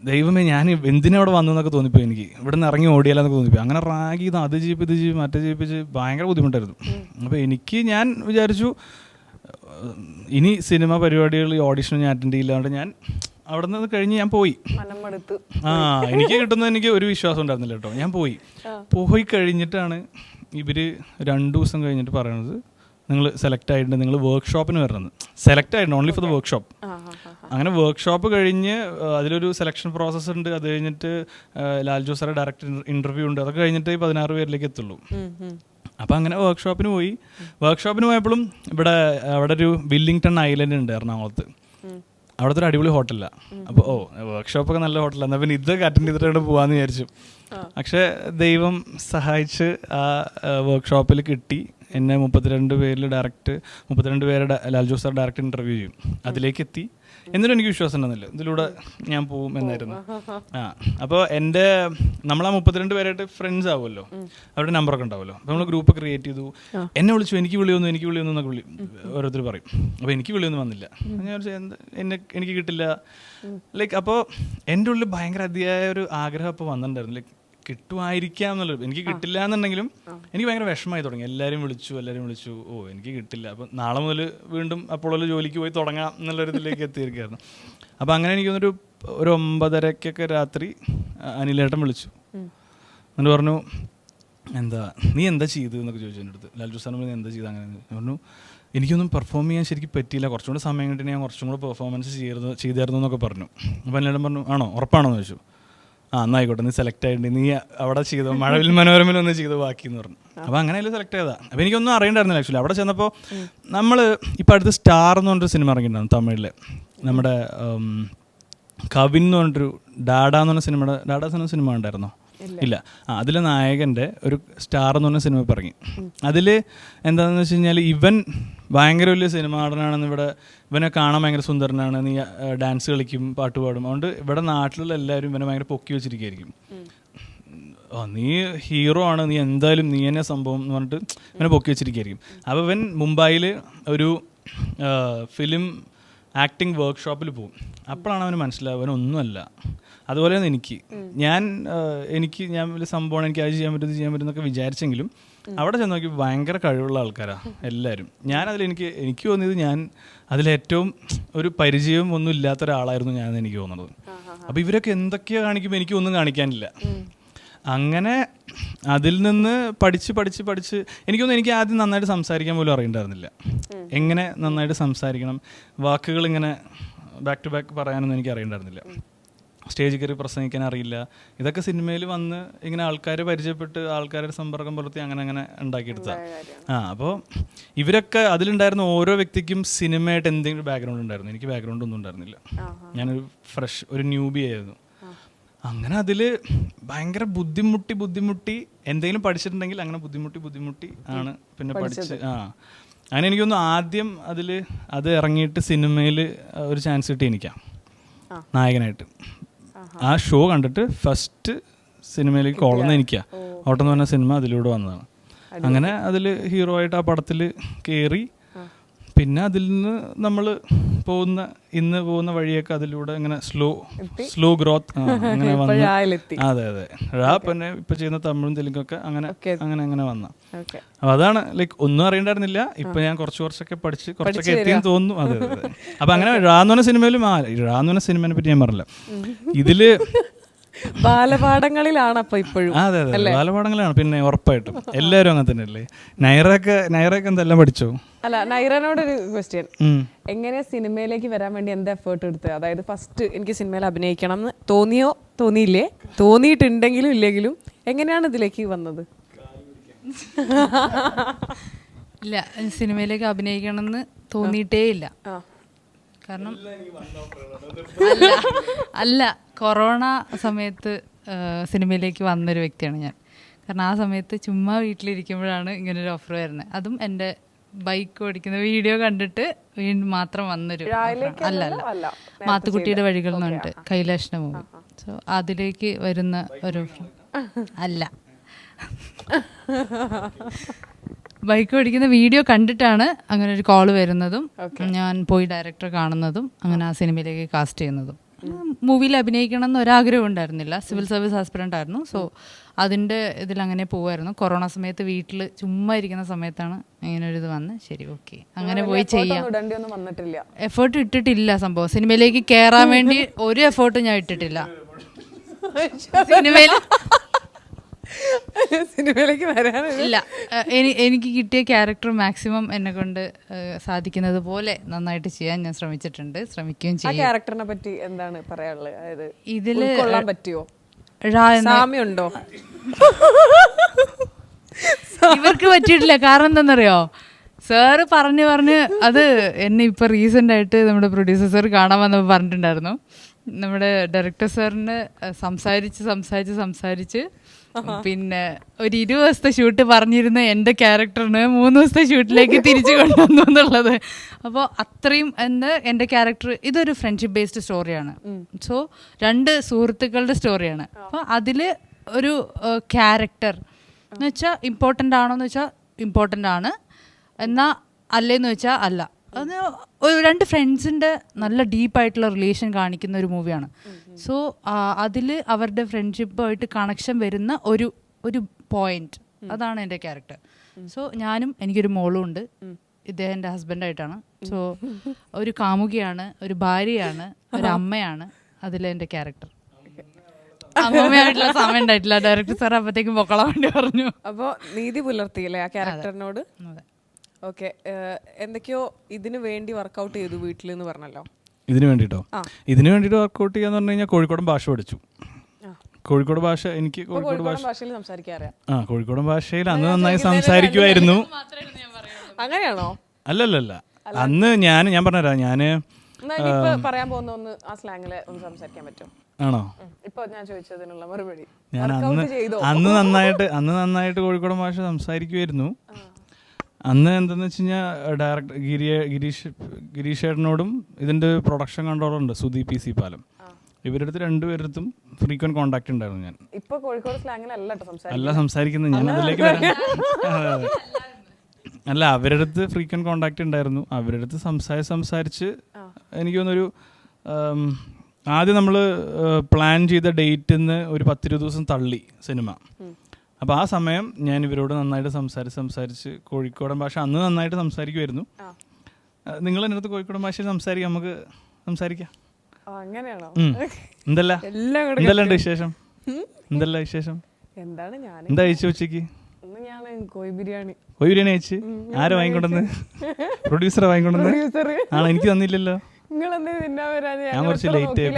ദൈവമേ ഞാൻ എന്തിനാ അവിടെ വന്നതെന്നൊക്കെ തോന്നിപ്പോയി. എനിക്ക് ഇവിടെ നിന്ന് ഇറങ്ങി ഓടിയാലെന്നൊക്കെ തോന്നിപ്പോയി. അങ്ങനെ റാഗ് ചെയ്ത് അത് ചെയ്യിപ്പിച്ച് മറ്റേ ചെയ്യിപ്പിച്ച് ഭയങ്കര ബുദ്ധിമുട്ടായിരുന്നു. അപ്പോൾ ഞാൻ വിചാരിച്ചു ഇനി സിനിമ പരിപാടികൾ ഈ ഓഡിഷൻ ഞാൻ അറ്റൻഡ് ചെയ്യില്ലാണ്ട് ഞാൻ അവിടെ നിന്ന് കഴിഞ്ഞ് ഞാൻ പോയി. എനിക്ക് കിട്ടുന്നത് എനിക്ക് ഒരു വിശ്വാസം ഉണ്ടായിരുന്നില്ല കേട്ടോ. ഞാൻ പോയി കഴിഞ്ഞിട്ടാണ് ഇവർ 2 ദിവസം കഴിഞ്ഞിട്ട് പറയണത്, നിങ്ങൾ സെലക്ട് ആയിട്ടുണ്ട്, നിങ്ങൾ വർക്ക്ഷോപ്പിന് വരണം. സെലക്ട് ആയിട്ടുണ്ട് ഓൺലി ഫോർ ദ വർക്ക്ഷോപ്പ്. അങ്ങനെ വർക്ക്ഷോപ്പ് കഴിഞ്ഞ് അതിലൊരു സെലക്ഷൻ പ്രോസസ്സ് ഉണ്ട്. അത് കഴിഞ്ഞിട്ട് ലാൽ ജോസ് സാറെ ഡയറക്റ്റ് ഇൻ്റർവ്യൂ ഉണ്ട്. അതൊക്കെ കഴിഞ്ഞിട്ട് 16 പേരിലേക്ക് എത്തുള്ളൂ. അപ്പോൾ അങ്ങനെ വർക്ക്ഷോപ്പിന് പോയപ്പോഴും അവിടെ ഒരു വില്ലിംഗ്ടൺ ഐലൻഡ് ഉണ്ട് എറണാകുളത്ത്. അവിടുത്തെ ഒരു അടിപൊളി ഹോട്ടലാണ്. അപ്പോൾ വർക്ക്ഷോപ്പൊക്കെ നല്ല ഹോട്ടലാണ്, എന്നാൽ പിന്നെ ഇതൊക്കെ അറ്റൻഡ് ചെയ്തിട്ട് പോകാമെന്ന് വിചാരിച്ചു. പക്ഷേ ദൈവം സഹായിച്ച് ആ വർക്ക്ഷോപ്പിൽ കിട്ടി. എന്നെ 32 പേരുടെ Lal Jose sir direct interview ചെയ്യും, അതിലേക്ക് എത്തി. എന്നിട്ടും എനിക്ക് വിശ്വാസം ഉണ്ടെന്നില്ല ഇതിലൂടെ ഞാൻ പോവും എന്നായിരുന്നു. അപ്പോൾ നമ്മൾ ആ 32 പേരായിട്ട് ഫ്രണ്ട്സ് ആവുമല്ലോ, അവരുടെ നമ്പറൊക്കെ ഉണ്ടാവുമല്ലോ. അപ്പോൾ നമ്മൾ ഗ്രൂപ്പ് ക്രിയേറ്റ് ചെയ്തു. എന്നെ വിളിച്ചു, എനിക്ക് വിളിയൊന്നും എന്നൊക്കെ ഓരോരുത്തർ പറയും. അപ്പോൾ എനിക്ക് വിളിയൊന്നും വന്നില്ല. ഞാൻ എനിക്ക് കിട്ടില്ല ലൈക്ക്. അപ്പോൾ എൻ്റെ ഉള്ളിൽ ഭയങ്കര അതിയായ ഒരു ആഗ്രഹം അപ്പോൾ വന്നിട്ടുണ്ടായിരുന്നു, ലൈക്ക് കിട്ടുമായിരിക്കാം എന്നുള്ളത്. എനിക്ക് കിട്ടില്ല എന്നുണ്ടെങ്കിലും എനിക്ക് ഭയങ്കര വിഷമമായി തുടങ്ങി. എല്ലാവരും വിളിച്ചു, എനിക്ക് കിട്ടില്ല. അപ്പം നാളെ മുതൽ വീണ്ടും അപ്പോൾ ജോലിക്ക് പോയി തുടങ്ങാം എന്നുള്ളൊരു ഇതിലേക്ക് എത്തിയിരിക്കുകയായിരുന്നു. അപ്പോൾ അങ്ങനെ എനിക്ക് തോന്നുന്നു ഒരു 9:30 രാത്രി അനിലേട്ടൻ വിളിച്ചു. എന്നിട്ട് പറഞ്ഞു, നീ എന്താ ചെയ്തു എന്നൊക്കെ ചോദിച്ചു എൻ്റെ അടുത്ത്. ലാൽ ജോസ് സാറിന് എന്താ ചെയ്ത്? അങ്ങനെ പറഞ്ഞു, എനിക്കൊന്നും പെർഫോം ചെയ്യാൻ ശരിക്കും പറ്റിയില്ല, കുറച്ചും കൂടെ സമയം കിട്ടി ഞാൻ കുറച്ചും കൂടെ പെർഫോമൻസ് ചെയ്തായിരുന്നു എന്നൊക്കെ പറഞ്ഞു. അപ്പോൾ അനിലേട്ടൻ പറഞ്ഞു, ആണോ, ഉറപ്പാണോ എന്ന് ചോദിച്ചു. എന്നായിക്കോട്ടെ, നീ സെലക്ട് ആയിട്ട് നീ അവിടെ ചെയ്തോ, മഴവിൽ മനോരമയിൽ ഒന്ന് ചെയ്തോ ബാക്കി എന്ന് പറഞ്ഞു. അപ്പോൾ അങ്ങനെ അതിൽ സെലക്ട് ചെയ്താൽ. അപ്പോൾ എനിക്കൊന്നും അറിയണ്ടായിരുന്നില്ല ആക്ച്വലി. അവിടെ ചെന്നപ്പോൾ നമ്മൾ ഇപ്പോൾ അടുത്ത് സ്റ്റാർ എന്ന് പറഞ്ഞൊരു സിനിമ ഇറങ്ങിയിട്ടുണ്ടായിരുന്നു തമിഴിൽ. നമ്മുടെ കവിൻ എന്ന് പറഞ്ഞിട്ടൊരു ഡാഡ സിനിമ ഉണ്ടായിരുന്നോ? ഇല്ല. അതിലെ നായകൻ്റെ ഒരു സ്റ്റാർ എന്ന് പറഞ്ഞ സിനിമ ഇറങ്ങി. അതിൽ എന്താണെന്ന് വെച്ച് കഴിഞ്ഞാൽ ഇവൻ ഭയങ്കര വലിയ സിനിമ നടനാണെന്ന്, ഇവനെ കാണാൻ ഭയങ്കര സുന്ദരനാണ്, നീ ഡാൻസ് കളിക്കും, പാട്ട് പാടും. അതുകൊണ്ട് ഇവിടെ നാട്ടിലുള്ള എല്ലാവരും ഇവനെ ഭയങ്കര പൊക്കി വെച്ചിരിക്കുകയായിരിക്കും. നീ ഹീറോ ആണ്, നീ എന്തായാലും നീ തന്നെ സംഭവം എന്ന് പറഞ്ഞിട്ട് ഇവനെ പൊക്കി വെച്ചിരിക്കുകയായിരിക്കും. അപ്പോൾ ഇവൻ മുംബൈയിൽ ഒരു ഫിലിം ആക്ടിങ് വർക്ക്ഷോപ്പിൽ പോകും. അപ്പോഴാണ് അവന് മനസ്സിലാവുക അവനൊന്നുമല്ല. അതുപോലെയാണ് ഞാൻ വലിയ സംഭവമാണ്, എനിക്ക് അത് ചെയ്യാൻ പറ്റും എന്നൊക്കെ വിചാരിച്ചെങ്കിലും അവിടെ ചെന്ന് നോക്കി ഭയങ്കര കഴിവുള്ള ആൾക്കാരാണ് എല്ലാവരും. എനിക്ക് തോന്നിയത് ഞാൻ അതിലേറ്റവും ഒരു പരിചയവും ഒന്നും ഇല്ലാത്ത ഒരാളായിരുന്നു ഞാനെന്ന് എനിക്ക് തോന്നുന്നത്. അപ്പോൾ ഇവരൊക്കെ എന്തൊക്കെയോ കാണിക്കുമ്പോൾ എനിക്കൊന്നും കാണിക്കാനില്ല. അങ്ങനെ അതിൽ നിന്ന് പഠിച്ച് എനിക്കൊന്നും എനിക്ക് ആദ്യം നന്നായിട്ട് സംസാരിക്കാൻ പോലും അറിയണ്ടായിരുന്നില്ല. എങ്ങനെ നന്നായിട്ട് സംസാരിക്കണം, വാക്കുകൾ ഇങ്ങനെ ബാക്ക് ടു ബാക്ക് പറയാനൊന്നും എനിക്ക് അറിയണ്ടായിരുന്നില്ല. സ്റ്റേജിൽ കയറി പ്രസംഗിക്കാൻ അറിയില്ല. ഇതൊക്കെ സിനിമയിൽ വന്ന് ഇങ്ങനെ ആൾക്കാരെ പരിചയപ്പെട്ട് ആൾക്കാരുടെ സമ്പർക്കം പുലർത്തി അങ്ങനെ ഉണ്ടാക്കിയെടുത്ത. അപ്പോൾ ഇവരൊക്കെ അതിലുണ്ടായിരുന്ന ഓരോ വ്യക്തിക്കും സിനിമയായിട്ട് എന്തെങ്കിലും ബാക്ക്ഗ്രൗണ്ട് ഉണ്ടായിരുന്നു. എനിക്ക് ബാക്ക്ഗ്രൗണ്ട് ഒന്നും ഉണ്ടായിരുന്നില്ല. ഞാനൊരു ഒരു ന്യൂബി ആയിരുന്നു. അങ്ങനെ അതിൽ ഭയങ്കര ബുദ്ധിമുട്ടി എന്തെങ്കിലും പഠിച്ചിട്ടുണ്ടെങ്കിൽ അങ്ങനെ ബുദ്ധിമുട്ടി ആണ് പിന്നെ പഠിച്ച്. അങ്ങനെ എനിക്കൊന്ന് ആദ്യം അത് ഇറങ്ങിയിട്ട് സിനിമയിൽ ഒരു ചാൻസ് കിട്ടി എനിക്കാണ് നായകനായിട്ട്. ആ ഷോ കണ്ടിട്ട് ഫസ്റ്റ് സിനിമയിലേക്ക് കോളുന്ന എനിക്കാണ്. ഓട്ടം എന്ന് പറഞ്ഞ സിനിമ അതിലൂടെ വന്നതാണ്. അങ്ങനെ അതിൽ ഹീറോ ആയിട്ട് ആ പടത്തിൽ കയറി. പിന്നെ അതിൽ നിന്ന് നമ്മൾ ഇന്ന് പോകുന്ന വഴിയൊക്കെ അതിലൂടെ ഇങ്ങനെ സ്ലോ ഗ്രോത്ത് അങ്ങനെ വന്നു. അതെ പിന്നെ ഇപ്പൊ ചെയ്യുന്ന തമിഴും തെലുങ്കൊക്കെ അങ്ങനെ വന്ന. അപ്പൊ അതാണ് ലൈക്ക് ഒന്നും അറിയണ്ടായിരുന്നില്ല. ഇപ്പൊ ഞാൻ കുറച്ചൊക്കെ പഠിച്ച് കുറച്ചൊക്കെ എത്തിയെന്ന് തോന്നുന്നു. അതെ. അപ്പൊ അങ്ങനെ റാന്ന് പറഞ്ഞ സിനിമയെ പറ്റി ഞാൻ പറഞ്ഞില്ല. ഇതില് ബാലപാഠങ്ങളിലാണ് അപ്പൊ ഇപ്പോഴും. അതെ ബാലപാഠങ്ങളിലാണ് പിന്നെ ഉറപ്പായിട്ടും എല്ലാവരും അങ്ങനെ തന്നെ അല്ലേ. നൈറയൊക്കെ എന്തെല്ലാം പഠിച്ചോ? അല്ല, നൈറനോടൊരു ക്വസ്റ്റ്യൻ. എങ്ങനെ സിനിമയിലേക്ക് വരാൻ വേണ്ടി എന്താ എഫേർട്ട് എടുത്തത്? അതായത് ഫസ്റ്റ് എനിക്ക് സിനിമയിൽ അഭിനയിക്കണം എന്ന് തോന്നിയില്ലേ? തോന്നിയിട്ടുണ്ടെങ്കിലും ഇല്ലെങ്കിലും എങ്ങനെയാണ് ഇതിലേക്ക് വന്നത്? ഇല്ല, സിനിമയിലേക്ക് അഭിനയിക്കണം എന്ന് തോന്നിയിട്ടേ ഇല്ല. കാരണം അല്ല കൊറോണ സമയത്ത് സിനിമയിലേക്ക് വന്നൊരു വ്യക്തിയാണ് ഞാൻ. കാരണം ആ സമയത്ത് ചുമ്മാ വീട്ടിലിരിക്കുമ്പോഴാണ് ഇങ്ങനൊരു ഓഫർ വരുന്നത്. അതും എൻ്റെ ബൈക്ക് ഓടിക്കുന്ന വീഡിയോ കണ്ടിട്ട് വീണ്ടും മാത്രം വന്നൊരു അല്ല മാത്തുക്കുട്ടിയുടെ വഴികൾ എന്ന് പറഞ്ഞിട്ട് കൈലാഷിന്റെ മൂവി. സോ അതിലേക്ക് വരുന്ന ഒരു അല്ല ബൈക്ക് ഓടിക്കുന്ന വീഡിയോ കണ്ടിട്ടാണ് അങ്ങനെ ഒരു കോള് വരുന്നതും ഞാൻ പോയി ഡയറക്ടറെ കാണുന്നതും അങ്ങനെ ആ സിനിമയിലേക്ക് കാസ്റ്റ് ചെയ്യുന്നതും. മൂവിയിൽ അഭിനയിക്കണം എന്ന് ഒരാഗ്രഹം ഉണ്ടായിരുന്നില്ല. സിവിൽ സർവീസ് ആസ്പിറന്റ് ആയിരുന്നു. സോ അതിൻ്റെ ഇതിലങ്ങനെ പോവായിരുന്നു. കൊറോണ സമയത്ത് വീട്ടിൽ ചുമ്മാ ഇരിക്കുന്ന സമയത്താണ് ഇങ്ങനെ ഒരു ഇത് വന്ന് ശരി ഓക്കെ അങ്ങനെ പോയി ചെയ്യാം. എഫേർട്ട് ഇട്ടിട്ടില്ല. സംഭവം സിനിമയിലേക്ക് കയറാൻ വേണ്ടി ഒരു എഫേർട്ടും ഞാൻ ഇട്ടിട്ടില്ല. സിനിമയിലേക്ക് വരാനില്ല. എനിക്ക് കിട്ടിയ ക്യാരക്ടർ മാക്സിമം എന്നെ കൊണ്ട് സാധിക്കുന്നത് പോലെ നന്നായിട്ട് ചെയ്യാൻ ഞാൻ ശ്രമിക്കുകയും ചെയ്യും. ക്യാരക്ടറിനെ പറ്റി എന്താണ് പറയാനുള്ളത്? ഇതില് കൊള്ളാൻ പറ്റിയോ? ഇവർക്ക് പറ്റിയിട്ടില്ല. കാരണം എന്താണെന്നറിയോ, സാറ് പറഞ്ഞ് അത് എന്നെ ഇപ്പൊ റീസെന്റ് ആയിട്ട് നമ്മുടെ പ്രൊഡ്യൂസർ സാർ കാണാൻ വന്നപ്പോൾ പറഞ്ഞിട്ടുണ്ടായിരുന്നു. നമ്മുടെ ഡയറക്ടർ സാറിന് സംസാരിച്ച് പിന്നെ ഒരു 20 ദിവസത്തെ ഷൂട്ട് പറഞ്ഞിരുന്ന എൻ്റെ ക്യാരക്ടറിന് 3 ദിവസത്തെ ഷൂട്ടിലേക്ക് തിരിച്ചു കൊണ്ടുവന്നു എന്നുള്ളത്. അപ്പോൾ അത്രയും എൻ്റെ ക്യാരക്ടർ ഇതൊരു ഫ്രണ്ട്ഷിപ്പ് ബേസ്ഡ് സ്റ്റോറിയാണ്. സോ 2 സുഹൃത്തുക്കളുടെ സ്റ്റോറിയാണ്. അപ്പോൾ അതിൽ ഒരു ക്യാരക്ടർ എന്ന് വെച്ചാൽ ഇമ്പോർട്ടൻ്റ് ആണോന്ന് വെച്ചാൽ ഇമ്പോർട്ടൻ്റ് ആണ്, എന്നാൽ അല്ലേന്ന് വെച്ചാൽ അല്ല. അത് ഒരു 2 ഫ്രണ്ട്സിൻ്റെ നല്ല ഡീപ്പായിട്ടുള്ള റിലേഷൻ കാണിക്കുന്ന ഒരു മൂവിയാണ്. സോ അതിൽ അവരുടെ ഫ്രണ്ട്ഷിപ്പുമായിട്ട് കണക്ഷൻ വരുന്ന ഒരു പോയിന്റ്, അതാണ് എൻ്റെ ക്യാരക്ടർ. സോ എനിക്കൊരു മോളും ഉണ്ട്. ഇദ്ദേഹം എൻ്റെ ഹസ്ബൻഡായിട്ടാണ്. സോ ഒരു കാമുകിയാണ്, ഒരു ഭാര്യയാണ്, ഒരു അമ്മയാണ് അതിലെൻ്റെ ക്യാരക്ടർ. അമ്മയായിട്ടുള്ള സമയം ഉണ്ടായിട്ടില്ല. ഡയറക്ടർ സാർ അപ്പത്തേക്കും പൊക്കളാൻ വേണ്ടി പറഞ്ഞു. അപ്പോൾ നീതി പുലർത്തിയില്ലേ ആ ക്യാരക്ടറിനോട്? ഓക്കെ. എന്തൊക്കെയോ ഇതിനു വേണ്ടി വർക്കൗട്ട് ചെയ്തു വീട്ടിൽ എന്ന് പറഞ്ഞല്ലോ. ഇതിന് വേണ്ടിയിട്ടോ? ഇതിന് വേണ്ടിയിട്ട് വർക്കൗട്ട് ചെയ്യാന്ന് പറഞ്ഞു കഴിഞ്ഞാൽ കോഴിക്കോടൻ ഭാഷ പഠിച്ചു. കോഴിക്കോട് ഭാഷ എനിക്ക് കോഴിക്കോട് ഭാഷയിൽ സംസാരിക്കാറിയാം. കോഴിക്കോടൻ ഭാഷയിൽ അന്ന് നന്നായി സംസാരിക്കുമായിരുന്നു. അങ്ങനെയാണോ? അല്ലല്ല, അന്ന് ഞാൻ പറഞ്ഞുതരാം. ഞാന് പറയാൻ പോകുന്ന ഒന്ന് ആ സ്ലാങ്ങില് ഒന്ന് സംസാരിക്കാൻ പറ്റും? ആണോ? ഇപ്പൊ ഞാൻ ചോദിച്ചതിനുള്ള മറുപടി. ഞാൻ അന്ന് നന്നായിട്ട് കോഴിക്കോടൻ ഭാഷ സംസാരിക്കുമായിരുന്നു. അന്ന് എന്താന്ന് വെച്ച് കഴിഞ്ഞാൽ ഡയറക്ടർ ഗിരീഷ് ചേട്ടനോടും ഇതിന്റെ പ്രൊഡക്ഷൻ കൺട്രോളറുണ്ട് സുദീപ് PC പാലം, ഇവരുടെ അടുത്ത് 2 പേരടുത്തും ഫ്രീക്വന്റ് കോണ്ടാക്ട് ഉണ്ടായിരുന്നു. ഞാൻ ഇപ്പൊ കോഴിക്കോട് സ്ലാങ്ങിലല്ല സംസാരിക്കുന്നത്, ഞാൻ അതിലേക്ക് വരാം. അല്ല, അവരുടെ അടുത്ത് ഫ്രീക്വന്റ് കോണ്ടാക്ട് ഉണ്ടായിരുന്നു. അവരുടെ അടുത്ത് സംസാരിച്ച് എനിക്ക് തോന്നുന്നൊരു ആദ്യം നമ്മൾ പ്ലാൻ ചെയ്ത ഡേറ്റിൽ നിന്ന് ഒരു 10-20 ദിവസം തള്ളി സിനിമ. അപ്പോൾ ആ സമയം ഞാൻ ഇവരോട് നന്നായിട്ട് സംസാരിച്ച് കോഴിക്കോടൻ ഭാഷ അന്ന് നന്നായിട്ട് സംസാരിക്കുമായിരുന്നു. നിങ്ങൾ എൻ്റെ അടുത്ത് കോഴിക്കോടൻ ഭാഷയിൽ സംസാരിക്കാം, നമുക്ക് സംസാരിക്കാം. എന്തെല്ലാം വിശേഷം? എന്താ കഴിച്ചു ഉച്ചക്ക്? കോഴി ബിരിയാണി കഴിച്ച്. ആരെ വാങ്ങിക്കൊണ്ടെന്ന്? പ്രൊഡ്യൂസറെ വാങ്ങിക്കൊണ്ടെന്ന് ആണോ? എനിക്ക് തന്നില്ലല്ലോ. ഞാൻ കുറച്ച് ലേറ്റ് ആയി.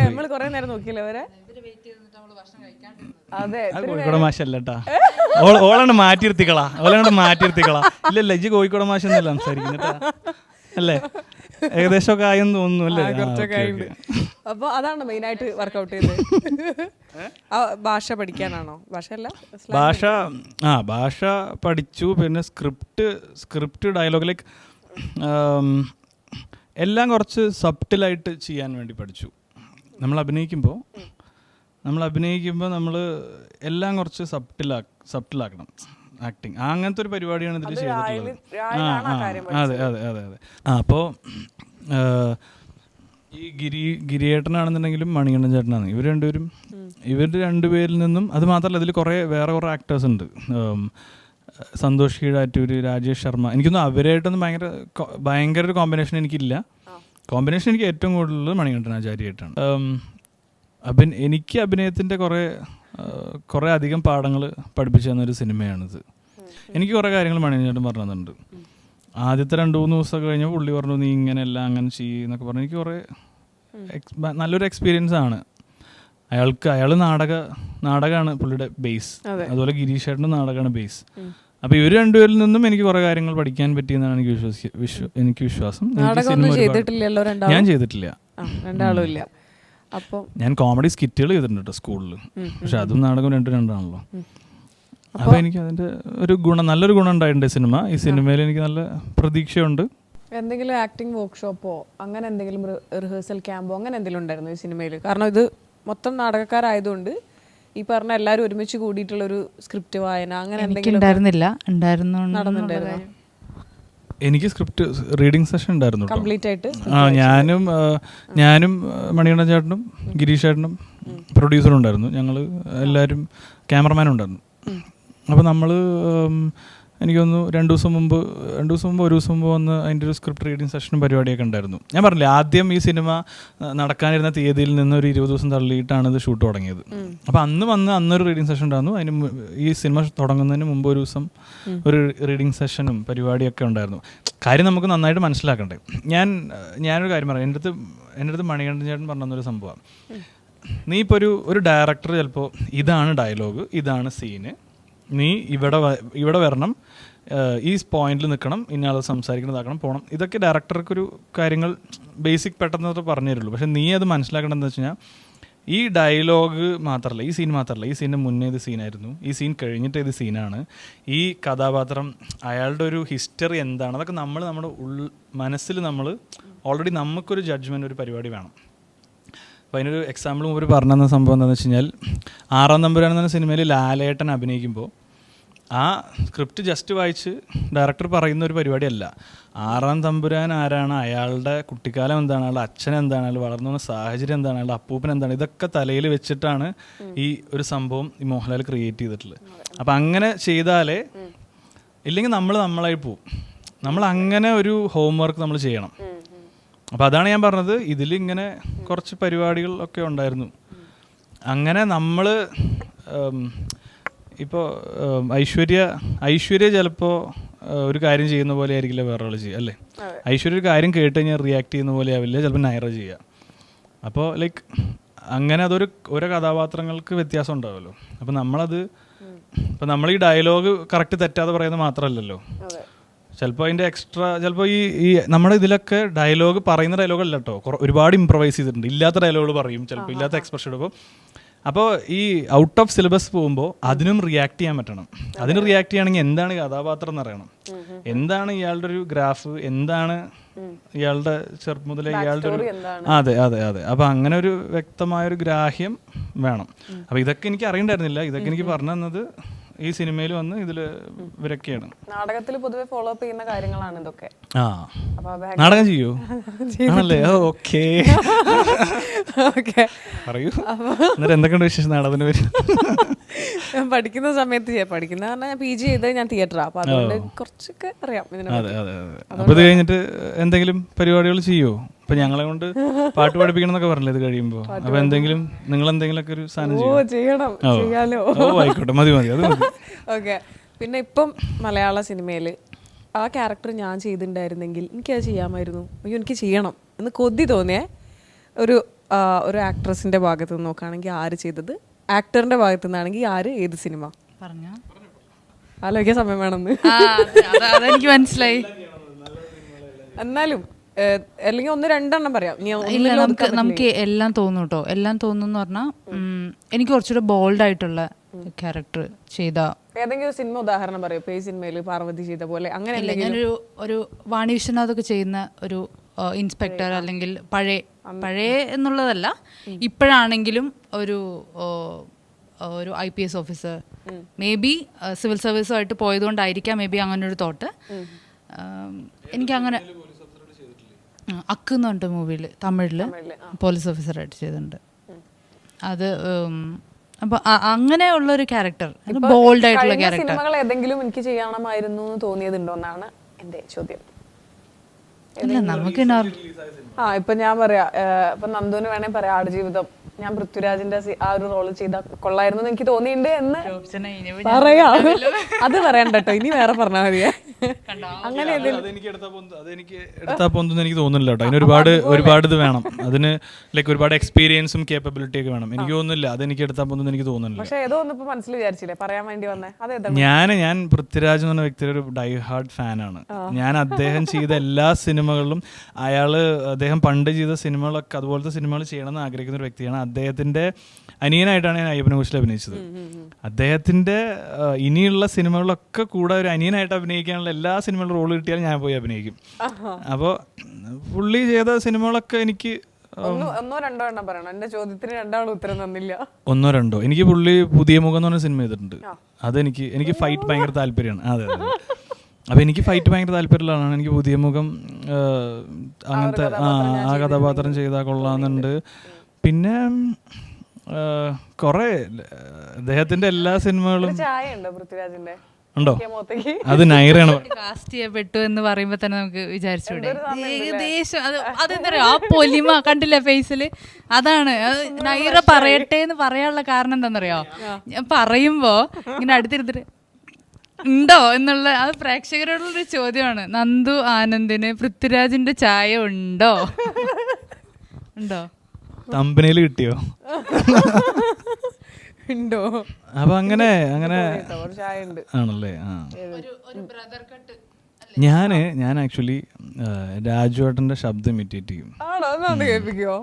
കോഴിക്കോട് മാഷ അല്ലട്ടാ, ഓളാണ്ട് മാറ്റിയിരുത്തിക്കളാ. ഇല്ലല്ല, ഇജ്ജ് കോഴിക്കോട് മാഷ എന്നല്ല സംസാരിക്കുന്നേട്ടാ, അല്ലേ? ഏകദേശം ഒക്കെ ആയെന്ന് തോന്നുന്നു അല്ലേ? അപ്പൊ അതാണ് മെയിൻ ആയിട്ട് വർക്ക്ഔട്ട് ചെയ്തത്. ഭാഷ പഠിക്കാനാണോ? ഭാഷ പഠിച്ചു. പിന്നെ സ്ക്രിപ്റ്റ് ഡയലോഗ് ലൈക്ക് എല്ലാം കുറച്ച് സബ്റ്റിലായിട്ട് ചെയ്യാൻ വേണ്ടി പഠിച്ചു. നമ്മൾ അഭിനയിക്കുമ്പോൾ നമ്മൾ എല്ലാം കുറച്ച് സബ്റ്റിലാക്കണം. ആക്ടിങ് അങ്ങനത്തെ ഒരു പരിപാടിയാണ് ഇതിൽ ചെയ്തിട്ടുള്ളത്. അതെ. അപ്പോൾ ഈ ഗിരിയേട്ടനാണെന്നുണ്ടെങ്കിലും മണികണ്ഠൻ ചേട്ടനാണ്. ഇവർ രണ്ടുപേരിൽ നിന്നും, അത് മാത്രമല്ല ഇതിൽ വേറെ കുറേ ആക്ടേഴ്സ് ഉണ്ട്. സന്തോഷ് കീഴാറ്റൂർ, രാജേഷ് ശർമ്മ. എനിക്കൊന്നും അവരായിട്ടൊന്നും ഭയങ്കര ഒരു കോമ്പിനേഷൻ എനിക്കില്ല. കോമ്പിനേഷൻ എനിക്ക് ഏറ്റവും കൂടുതൽ മണികണ്ഠൻ ആചാര്യായിട്ടാണ്. എനിക്ക് അഭിനയത്തിൻ്റെ കുറേ അധികം പാഠങ്ങൾ പഠിപ്പിച്ചു തന്നൊരു സിനിമയാണിത്. എനിക്ക് കുറേ കാര്യങ്ങൾ മണികണ്ഠൻ ചേട്ടൻ പറഞ്ഞു തന്നിട്ടുണ്ട്. ആദ്യത്തെ 2-3 ദിവസം കഴിഞ്ഞപ്പോൾ പുള്ളി പറഞ്ഞു, നീ ഇങ്ങനെയല്ല അങ്ങനെ ചെയ്യുന്നൊക്കെ പറഞ്ഞു. എനിക്ക് കുറേ നല്ലൊരു എക്സ്പീരിയൻസ് ആണ്. അയാൾ നാടകമാണ് പുള്ളിയുടെ ബേസ്. അതുപോലെ ഗിരീഷ് ചേട്ടനും നാടകമാണ് ബേസ്. അപ്പോൾ ഇവർ രണ്ടുപേരിൽ നിന്നും എനിക്ക് കുറേ കാര്യങ്ങൾ പഠിക്കാൻ പറ്റിയെന്നാണ് എനിക്ക് വിശ്വാസം. ഞാൻ ചെയ്തിട്ടില്ല. ഞാൻ കോമഡി സ്കിറ്റുകൾ ചെയ്തിട്ടുണ്ട് കേട്ടോ സ്കൂളിൽ. പക്ഷെ അതും നാടകം രണ്ടാണല്ലോ. അപ്പോൾ എനിക്ക് അതിൻ്റെ നല്ലൊരു ഗുണം ഉണ്ടായിട്ടുണ്ട് ഈ സിനിമയിൽ. എനിക്ക് നല്ല പ്രതീക്ഷയുണ്ട്. എന്തെങ്കിലും ആക്ടിങ് വർക്ക്ഷോപ്പോ അങ്ങനെ എന്തെങ്കിലും റിഹേഴ്സൽ ക്യാമ്പോ അങ്ങനെ എന്തെങ്കിലും ഉണ്ടായിരുന്നു ഈ സിനിമയിൽ? കാരണം ഇത് മൊത്തം നാടകക്കാരായതുകൊണ്ട് ഈ പറഞ്ഞ എല്ലാവരും ഒരുമിച്ച് കൂടിയിട്ടുള്ളൊരു സ്ക്രിപ്റ്റ് വായന അങ്ങനെ എന്തെങ്കിലും നടന്നിട്ടുണ്ടായിരുന്നു? എനിക്ക് സ്ക്രിപ്റ്റ് റീഡിങ് സെഷൻ ഉണ്ടായിരുന്നു കംപ്ലീറ്റ് ആയിട്ട്. ഞാനും മണികണ്ഠൻ ചേട്ടനും ഗിരീഷ് ചേട്ടനും പ്രൊഡ്യൂസറും ഉണ്ടായിരുന്നു. ഞങ്ങൾ എല്ലാവരും ക്യാമറമാനും ഉണ്ടായിരുന്നു. അപ്പോൾ നമ്മൾ എനിക്കൊന്ന് 2 ദിവസം മുമ്പ് 1 ദിവസം മുമ്പ് വന്ന് അതിൻ്റെ ഒരു സ്ക്രിപ്റ്റ് റീഡിങ് സെഷനും പരിപാടിയൊക്കെ ഉണ്ടായിരുന്നു. ഞാൻ പറഞ്ഞില്ലേ, ആദ്യം ഈ സിനിമ നടക്കാനിരുന്ന തീയതിയിൽ നിന്ന് ഒരു 20 ദിവസം തള്ളിയിട്ടാണ് ഇത് ഷൂട്ട് തുടങ്ങിയത്. അപ്പോൾ അന്നൊരു റീഡിങ് സെഷൻ ഉണ്ടായിരുന്നു. ഈ സിനിമ തുടങ്ങുന്നതിന് മുമ്പ് ഒരു ദിവസം ഒരു റീഡിങ് സെഷനും പരിപാടിയൊക്കെ ഉണ്ടായിരുന്നു. കാര്യം നമുക്ക് നന്നായിട്ട് മനസ്സിലാക്കണ്ടേ. ഞാനൊരു കാര്യം പറയാം. എൻ്റെ അടുത്ത് മണികണ്ഠൻ ചേട്ടൻ പറഞ്ഞൊരു സംഭവം, നീ ഇപ്പോൾ ഒരു ഡയറക്ടർ ചിലപ്പോൾ ഇതാണ് ഡയലോഗ്, ഇതാണ് സീന്, നീ ഇവിടെ വരണം, ഈ പോയിന്റിൽ നിൽക്കണം, ഇന്നയാൾ സംസാരിക്കുന്നതാക്കണം, പോകണം. ഇതൊക്കെ ഡയറക്ടർക്കൊരു കാര്യങ്ങൾ ബേസിക് പെട്ടെന്ന് പറഞ്ഞു തരുള്ളൂ. പക്ഷെ നീ അത് മനസ്സിലാക്കേണ്ടതെന്ന് വെച്ച് കഴിഞ്ഞാൽ ഈ ഡയലോഗ് മാത്രമല്ല, ഈ സീൻ മാത്രമല്ല, ഈ സീനിൻ്റെ മുന്നേ ഇത് സീനായിരുന്നു, ഈ സീൻ കഴിഞ്ഞിട്ട് ഇത് സീനാണ്, ഈ കഥാപാത്രം അയാളുടെ ഒരു ഹിസ്റ്ററി എന്താണ്, അതൊക്കെ നമ്മൾ നമ്മുടെ മനസ്സിൽ നമ്മൾ ഓൾറെഡി നമുക്കൊരു ജഡ്ജ്മെൻ്റ്, ഒരു പരിപാടി വേണം. അപ്പോൾ അതിനൊരു എക്സാമ്പിൾ മുമ്പ് പറഞ്ഞ സംഭവം എന്താണെന്ന് വെച്ച് കഴിഞ്ഞാൽ, 6-ാം തമ്പുരാൻ എന്ന സിനിമയിൽ ലാലേട്ടൻ അഭിനയിക്കുമ്പോൾ ആ സ്ക്രിപ്റ്റ് ജസ്റ്റ് വായിച്ച് ഡയറക്ടർ പറയുന്ന ഒരു പരിപാടിയല്ല. 6-ാം തമ്പുരാൻ ആരാണ്, അയാളുടെ കുട്ടിക്കാലം എന്താണ്, അയാളുടെ അച്ഛൻ എന്താണ്, അയാൾ വളർന്നു വന്ന സാഹചര്യം എന്താണ്, അയാളുടെ അപ്പൂപ്പൻ എന്താണ്, ഇതൊക്കെ തലയിൽ വെച്ചിട്ടാണ് ഈ ഒരു സംഭവം ഈ മോഹൻലാൽ ക്രിയേറ്റ് ചെയ്തിട്ടുള്ളത്. അപ്പം അങ്ങനെ ചെയ്താലേ, ഇല്ലെങ്കിൽ നമ്മളായി പോവും. നമ്മൾ അങ്ങനെ ഒരു ഹോംവർക്ക് നമ്മൾ ചെയ്യണം. അപ്പം അതാണ് ഞാൻ പറഞ്ഞത്, ഇതിലിങ്ങനെ കുറച്ച് പരിപാടികൾ ഒക്കെ ഉണ്ടായിരുന്നു. അങ്ങനെ നമ്മൾ ഇപ്പോൾ ഐശ്വര്യ ചിലപ്പോൾ ഒരു കാര്യം ചെയ്യുന്ന പോലെ ആയിരിക്കില്ല വേറൊരാൾ ചെയ്യുക, അല്ലേ? ഐശ്വര്യ ഒരു കാര്യം കേട്ട് കഴിഞ്ഞാൽ റിയാക്ട് ചെയ്യുന്ന പോലെ ആവില്ല ചിലപ്പോൾ നൈറ ചെയ്യുക. അപ്പോൾ ലൈക്ക് അങ്ങനെ ഓരോ കഥാപാത്രങ്ങൾക്ക് വ്യത്യാസം ഉണ്ടാവുമല്ലോ. അപ്പോൾ നമ്മളത്, ഇപ്പം നമ്മൾ ഈ ഡയലോഗ് കറക്റ്റ് തെറ്റാതെ പറയുന്നത് മാത്രമല്ലല്ലോ, ചിലപ്പോൾ അതിൻ്റെ എക്സ്ട്രാ, ചിലപ്പോൾ ഈ നമ്മുടെ ഇതിലൊക്കെ ഡയലോഗ് പറയുന്ന ഡയലോഗല്ല കേട്ടോ, ഒരുപാട് ഇംപ്രവൈസ് ചെയ്തിട്ടുണ്ട്. ഇല്ലാത്ത ഡയലോഗുകൾ പറയും, ചിലപ്പോൾ ഇല്ലാത്ത എക്സ്പ്രഷൻ എടുക്കും. അപ്പോൾ ഈ ഔട്ട് ഓഫ് സിലബസ് പോകുമ്പോൾ അതിനും റിയാക്ട് ചെയ്യാൻ പറ്റണം. അതിന് റിയാക്ട് ചെയ്യണമെങ്കിൽ എന്താണ് കഥാപാത്രം എന്നറിയണം, എന്താണ് ഇയാളുടെ ഒരു ഗ്രാഫ്, എന്താണ് ഇയാളുടെ ചെറുപ്പം മുതലേ ഇയാളുടെ ഒരു, അതെ. അപ്പോൾ അങ്ങനെ ഒരു വ്യക്തമായൊരു ഗ്രാഹ്യം വേണം. അപ്പോൾ ഇതൊക്കെ എനിക്ക് അറിയണ്ടായിരുന്നില്ല. ഇതൊക്കെ എനിക്ക് പറഞ്ഞു തന്നത് ഈ സിനിമയിൽ വന്ന് ഇതിൽ ഇവരൊക്കെയാണ്. നാടകത്തിൽ പൊതുവെ ഫോളോ അപ്പ് ചെയ്യുന്ന കാര്യങ്ങളാണ് ഇതൊക്കെ. നാടകം ചെയ്യൂ ആണല്ലേ? ഓക്കെ പറയൂ. എന്നിട്ട് എന്തൊക്കെയുണ്ട് വിശേഷം നാടകത്തിന് പേര്? പഠിക്കുന്ന സമയത്ത് പഠിക്കുന്ന പറഞ്ഞാൽ ഞാൻ PG ചെയ്തത് ഞാൻ തിയേറ്ററാ, അപ്പൊ അതുകൊണ്ട് കുറച്ചൊക്കെ അറിയാം. അതെ. അപ്പൊ ഇത് കഴിഞ്ഞിട്ട് എന്തെങ്കിലും പരിപാടികൾ ചെയ്യോ? ഇപ്പൊ ഞങ്ങളെ കൊണ്ട് പാട്ട് പഠിപ്പിക്കണം എന്നൊക്കെ പറഞ്ഞില്ലേ ഇത് കഴിയുമ്പോ? അപ്പൊ എന്തെങ്കിലും നിങ്ങൾ എന്തെങ്കിലുമൊക്കെ ഒരു സാധനം ചെയ്യണം, ചെയ്യാലോ? ആയിക്കോട്ടെ, മതി അത് മതി. ഓക്കെ. പിന്നെ ഇപ്പം മലയാള സിനിമയിൽ ആ ക്യാരക്ടർ ഞാൻ ചെയ്തിട്ടുണ്ടായിരുന്നെങ്കിൽ എനിക്കത് ചെയ്യാമായിരുന്നു, അയ്യോ എനിക്ക് ചെയ്യണം എന്ന് കൊതി തോന്നിയേ ഒരു ആക്ട്രസിന്റെ ഭാഗത്ത് നിന്ന് നോക്കുകയാണെങ്കിൽ ആര് ചെയ്തത്, ആക്ടറിന്റെ ഭാഗത്ത് നിന്നാണെങ്കിൽ ആര്, ഏത് സിനിമ? ആലോചിക്കാൻ സമയം വേണമെന്ന് എനിക്ക് മനസ്സിലായി. എന്നാലും അല്ലെങ്കിൽ 1-2 പറയാം. ഇല്ല, നമുക്ക് എല്ലാം തോന്നും കേട്ടോ. എല്ലാം തോന്നുന്നു പറഞ്ഞാൽ എനിക്ക് കുറച്ചുകൂടെ ബോൾഡ് ആയിട്ടുള്ള ക്യാരക്ടർ ചെയ്ത ഏതെങ്കിലും സിനിമ ഉദാഹരണം പറയൂ. ഈ സിനിമയിൽ പാർവതി ചെയ്ത പോലെ അങ്ങനെ ഞാനൊരു വാണി വിശ്വനാഥൊക്കെ ചെയ്യുന്ന ഒരു ഇൻസ്പെക്ടർ, അല്ലെങ്കിൽ പഴയ എന്നുള്ളതല്ല, ഇപ്പോഴാണെങ്കിലും ഒരു IPS officer, maybe civil സർവീസുമായിട്ട് പോയതുകൊണ്ടായിരിക്കാം മേ ബി അങ്ങനെ ഒരു തോട്ട് എനിക്കങ്ങനെ. അക്ക് എന്ന് പറഞ്ഞിട്ട് മൂവിയിൽ തമിഴിൽ പോലീസ് ഓഫീസറായിട്ട് ചെയ്തിട്ടുണ്ട്. അത് അപ്പൊ അങ്ങനെയുള്ളൊരു ക്യാരക്ടർ, ബോൾഡ് ആയിട്ടുള്ള ക്യാരക്ടർ. സിനിമകൾ ഏതെങ്കിലും എനിക്ക് ചെയ്യണമായിരുന്നു എന്ന് തോന്നിയതുണ്ടോ എന്നാണ് എന്റെ ചോദ്യം. ഇല്ല, നമുക്ക് ഇപ്പൊ ഞാൻ പറയാ, ഇപ്പൊ നന്ദുവിന് വേണേ പറയാം, ആടുജീവിതം ഞാൻ പൃഥ്വിരാജിന്റെ ആ ഒരു റോള് ചെയ്ത കൊള്ളായിരുന്നു എന്ന് എനിക്ക് തോന്നിയിട്ടുണ്ട് എന്ന് പറയാ. അത് പറയണ്ട കേട്ടോ, ഇനി വേറെ പറഞ്ഞാൽ മതിയെ. അങ്ങനെ അതെനിക്ക് എടുത്താ പോന്നു എനിക്ക് തോന്നുന്നില്ല കേട്ടോ. അതിന് ഒരുപാട് ഇത് വേണം. അതിന് ലൈക്ക് ഒരുപാട് എക്സ്പീരിയൻസും കേപ്പബിലിറ്റി ഒക്കെ വേണം. എനിക്ക് തോന്നുന്നില്ല അതെനിക്ക് എടുത്താൽ പോന്നു എനിക്ക് തോന്നുന്നില്ല. പക്ഷേ ഏതോ ഒന്നും ഇപ്പൊ മനസ്സിൽ വിചാരിച്ചില്ലേ പറയാൻ വേണ്ടി വന്നേ? ഞാൻ പൃഥ്വിരാജ് എന്ന് പറഞ്ഞ വ്യക്തിയുടെ ഒരു ഡൈ ഹാർഡ് ഫാനാണ്. ഞാൻ അദ്ദേഹം ചെയ്ത എല്ലാ സിനിമകളിലും അദ്ദേഹം പണ്ട് ചെയ്ത സിനിമകളൊക്കെ അതുപോലത്തെ സിനിമകൾ ചെയ്യണമെന്ന് ആഗ്രഹിക്കുന്ന ഒരു വ്യക്തിയാണ്. അദ്ദേഹത്തിന്റെ അനിയനായിട്ടാണ് ഞാൻ അയ്യപ്പനെ കുറിച്ച് അഭിനയിച്ചത്. അദ്ദേഹത്തിന്റെ ഇനിയുള്ള സിനിമകളിലൊക്കെ കൂടെ ഒരു അനിയനായിട്ട് അഭിനയിക്കാനുള്ള എല്ലാ സിനിമകളിലും റോൾ കിട്ടിയാലും ഞാൻ പോയി അഭിനയിക്കും. അപ്പോൾ പുള്ളി ചെയ്ത സിനിമകളൊക്കെ എനിക്ക് 1-2 പറയണം. എന്റെ ചോദ്യത്തിന് 2 ഉത്തരം തന്നില്ല. 1-2 എനിക്ക് പുള്ളി പുതിയ മുഖം എന്ന് പറഞ്ഞ സിനിമ ചെയ്തിട്ടുണ്ട്. അതെനിക്ക് ഫൈറ്റ് ഭയങ്കര താല്പര്യമാണ്. അതെ. അപ്പൊ എനിക്ക് ഫൈറ്റ് ഭയങ്കര താല്പര്യമുള്ളതാണ്. എനിക്ക് പുതിയ മുഖം അങ്ങനത്തെ ആ കഥാപാത്രം ചെയ്താൽ കൊള്ളാമെന്നുണ്ട്. പിന്നെ കൊറേ അദ്ദേഹത്തിന്റെ എല്ലാ സിനിമകളും ഉണ്ടോ? അത് നൈറയാണ് കാസ്റ്റ് ചെയ്യപ്പെട്ടു എന്ന് പറയുമ്പോ തന്നെ നമുക്ക് വിചാരിച്ചൂടെ ഏകദേശം. അതെന്താ പറയാ, ആ പൊലിമ കണ്ടില്ല ഫേസില്. അതാണ് നൈറ പറയട്ടെ എന്ന് പറയാനുള്ള കാരണം എന്താണെന്നറിയോ? ഞാൻ പറയുമ്പോ ഇങ്ങനെ അടുത്തിരുത്തിട്ട് ഉണ്ടോ എന്നുള്ള അത് പ്രേക്ഷകരോടുള്ളൊരു ചോദ്യമാണ്. നന്ദു ആനന്ദിന് പൃഥ്വിരാജിന്റെ ചായ ഉണ്ടോ? തമ്പനയിൽ കിട്ടിയോ? ഉണ്ടോ? കേട്ടോ. അപ്പൊ അങ്ങനെ കുറച്ച് ചായ ഉണ്ട്. ആണല്ലേ. ഞാൻ ആക്ച്വലി രാജുവേട്ടന്റെ ശബ്ദം ഇമിറ്റേറ്റ് ചെയ്യും. ആണോ? ഒന്ന് കേൾപ്പിക്കോ?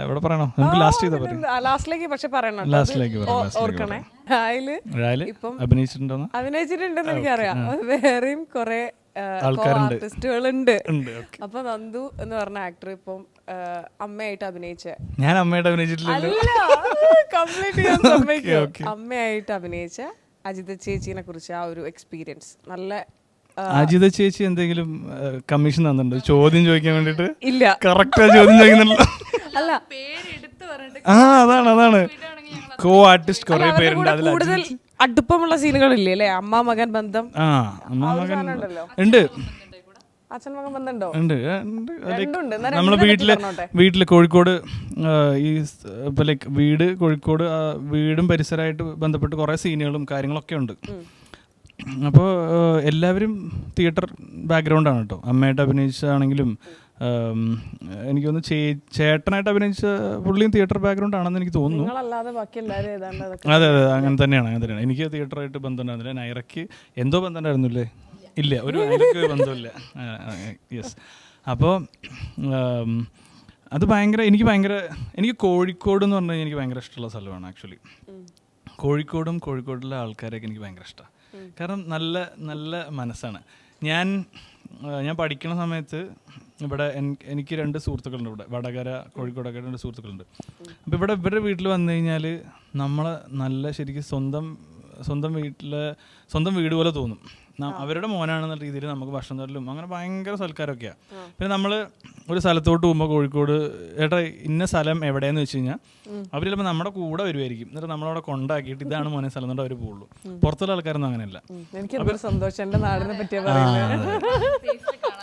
ഇവിടെ പറയണോ? നമുക്ക് ലാസ്റ്റ് ചെയ്താ പറയും. ലാസ്റ്റിലേക്ക് പക്ഷെ പറയണം, ലാസ്റ്റിലേക്ക് ഓർക്കണേ. ഇപ്പം അഭിനയിച്ചിട്ടുണ്ടെന്ന് എനിക്കറിയാം. വേറെയും കുറെ ആർട്ടിസ്റ്റുകളുണ്ട്. അപ്പൊ നന്ദു എന്ന് പറഞ്ഞ ആക്ടർ ഇപ്പം അമ്മയായിട്ട് അഭിനയിച്ച, ഞാൻ അമ്മയായിട്ട് അഭിനയിച്ചിട്ടില്ല, കംപ്ലീറ്റ് ചെയ്യാൻ സമ്മതിക്കും. അമ്മയായിട്ട് അഭിനയിച്ച അജിത ചേച്ചിനെ കുറിച്ച് ആ ഒരു എക്സ്പീരിയൻസ്. നല്ല അജിത ചേച്ചി എന്തെങ്കിലും കമ്മീഷൻ തന്നിട്ടുണ്ടോ ചോദ്യം ചോദിക്കാൻ വേണ്ടിട്ട്? ഇല്ല, കറക്റ്റാ ചോദ്യം ചോദിക്കുന്നുണ്ടല്ലോ. അല്ല, അതാണ് കോ ആർട്ടിസ്റ്റ് കുറെ പേരുണ്ട്. അതിൽ കൂടുതൽ അടുപ്പമുള്ള സീനുകളില്ലേ അല്ലെ? അമ്മ മകൻ ബന്ധം. അമ്മ മകൻ ഉണ്ട്, അച്ഛൻ മകൻ ബന്ധമുണ്ടോ? ഉണ്ട്. നമ്മളെ വീട്ടില് കോഴിക്കോട് ഈ ലൈക്ക് വീട് കോഴിക്കോട്, വീടും പരിസരമായിട്ട് ബന്ധപ്പെട്ട് കുറെ സീനുകളും കാര്യങ്ങളൊക്കെ ഉണ്ട്. അപ്പോൾ എല്ലാവരും തിയേറ്റർ ബാക്ക്ഗ്രൗണ്ടാണ് കേട്ടോ. അമ്മയായിട്ട് അഭിനയിച്ചാണെങ്കിലും എനിക്കൊന്ന് ചേട്ടനായിട്ട് അഭിനയിച്ച പുള്ളിയും തിയേറ്റർ ബാക്ക്ഗ്രൗണ്ട് ആണെന്ന് എനിക്ക് തോന്നുന്നു. അതെ, അങ്ങനെ തന്നെയാണ്. എനിക്ക് തിയേറ്ററായിട്ട് ബന്ധം ഉണ്ടായിരുന്നില്ല. നൈറയ്ക്ക് എന്തോ ബന്ധം ഉണ്ടായിരുന്നില്ലേ? ഇല്ല, ഒരു നൈറയ്ക്ക് ബന്ധമില്ല. യെസ്. അപ്പോൾ അത് എനിക്ക് കോഴിക്കോട് എന്ന് പറഞ്ഞു കഴിഞ്ഞാൽ എനിക്ക് ഭയങ്കര ഇഷ്ടമുള്ള സ്ഥലമാണ് ആക്ച്വലി. കോഴിക്കോടിലെ ആൾക്കാരെയൊക്കെ എനിക്ക് ഭയങ്കര ഇഷ്ടമാണ്. കാരണം നല്ല നല്ല മനസ്സാണ്. ഞാൻ പഠിക്കുന്ന സമയത്ത് ഇവിടെ എനിക്ക് 2 സുഹൃത്തുക്കളുണ്ട്. ഇവിടെ വടകര കോഴിക്കോടൊക്കെ 2 സുഹൃത്തുക്കളുണ്ട്. അപ്പോൾ ഇവരുടെ വീട്ടിൽ വന്നു കഴിഞ്ഞാൽ നമ്മളെ നല്ല ശരിക്കും സ്വന്തം വീട് പോലെ തോന്നും. അവരുടെ മോനാണെന്ന രീതിയിൽ നമുക്ക് ഭക്ഷണം തരലും അങ്ങനെ ഭയങ്കര സൽക്കാരമൊക്കെയാണ്. പിന്നെ നമ്മൾ ഒരു സ്ഥലത്തോട്ട് പോകുമ്പോൾ കോഴിക്കോട് ഏട്ടാ ഇന്ന സ്ഥലം എവിടെയെന്ന് വെച്ച് കഴിഞ്ഞാൽ അവർ ചിലപ്പോൾ നമ്മുടെ കൂടെ വരുമായിരിക്കും. എന്നിട്ട് നമ്മളവിടെ കൊണ്ടാക്കിയിട്ട് ഇതാണ് മോനെ സ്ഥലം എന്നിട്ട് അവർ പോകുള്ളൂ. പുറത്തുള്ള ആൾക്കാരൊന്നും അങ്ങനെയല്ല.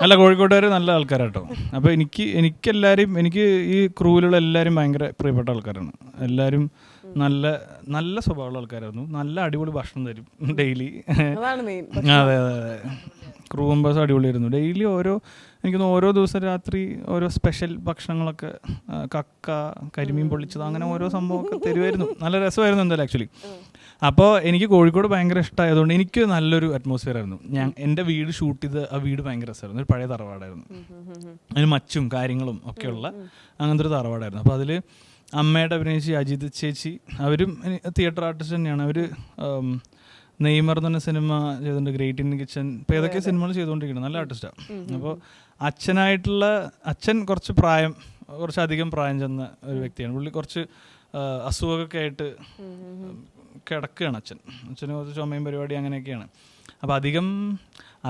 അല്ല, കോഴിക്കോട്ടുകാർ നല്ല ആൾക്കാരാട്ടോ. അപ്പോൾ എനിക്ക് ഈ ക്രൂവിലുള്ള എല്ലാവരും ഭയങ്കര പ്രിയപ്പെട്ട ആൾക്കാരാണ്. എല്ലാവരും നല്ല നല്ല സ്വഭാവമുള്ള ആൾക്കാരായിരുന്നു. നല്ല അടിപൊളി ഭക്ഷണം തരും ഡെയിലി. അതെ, ക്രൂ മെമ്പേഴ്സ് അടിപൊളിയായിരുന്നു. ഡെയിലി ഓരോ ദിവസം രാത്രി ഓരോ സ്പെഷ്യൽ ഭക്ഷണങ്ങളൊക്കെ, കക്ക, കരിമീൻ പൊള്ളിച്ചത്, അങ്ങനെ ഓരോ സംഭവമൊക്കെ തരുമായിരുന്നു. നല്ല രസമായിരുന്നു എന്തായാലും ആക്ച്വലി. അപ്പോൾ എനിക്ക് കോഴിക്കോട് ഭയങ്കര ഇഷ്ടമായതുകൊണ്ട് എനിക്ക് നല്ലൊരു അറ്റ്മോസ്ഫിയർ ആയിരുന്നു. എൻ്റെ വീട് ഷൂട്ട് ചെയ്ത് ആ വീട് ഭയങ്കര രസമായിരുന്നു. ഒരു പഴയ തറവാടായിരുന്നു. അതിന് മച്ചും കാര്യങ്ങളും ഒക്കെയുള്ള അങ്ങനത്തെ ഒരു തറവാടായിരുന്നു. അപ്പോൾ അതിൽ അമ്മയുടെ അഭിനയിച്ച് അജിത് ചേച്ചി, അവരും തിയേറ്റർ ആർട്ടിസ്റ്റ് തന്നെയാണ്. അവർ നെയ്മർ എന്ന് പറഞ്ഞ സിനിമ ചെയ്തിട്ടുണ്ട്, ഗ്രേറ്റ് ഇന്ത്യൻ കിച്ചൺ, ഇപ്പോൾ ഏതൊക്കെ സിനിമകൾ ചെയ്തുകൊണ്ടിരിക്കുന്നത്. നല്ല ആർട്ടിസ്റ്റാണ്. അപ്പോൾ അച്ഛൻ കുറച്ചധികം പ്രായം ചെന്ന ഒരു വ്യക്തിയാണ്. പുള്ളി കുറച്ച് അസുഖമൊക്കെ ആയിട്ട് കിടക്കുകയാണ്. അച്ഛന് കുറച്ച് ചുമയും പരിപാടി അങ്ങനെയൊക്കെയാണ്. അപ്പോൾ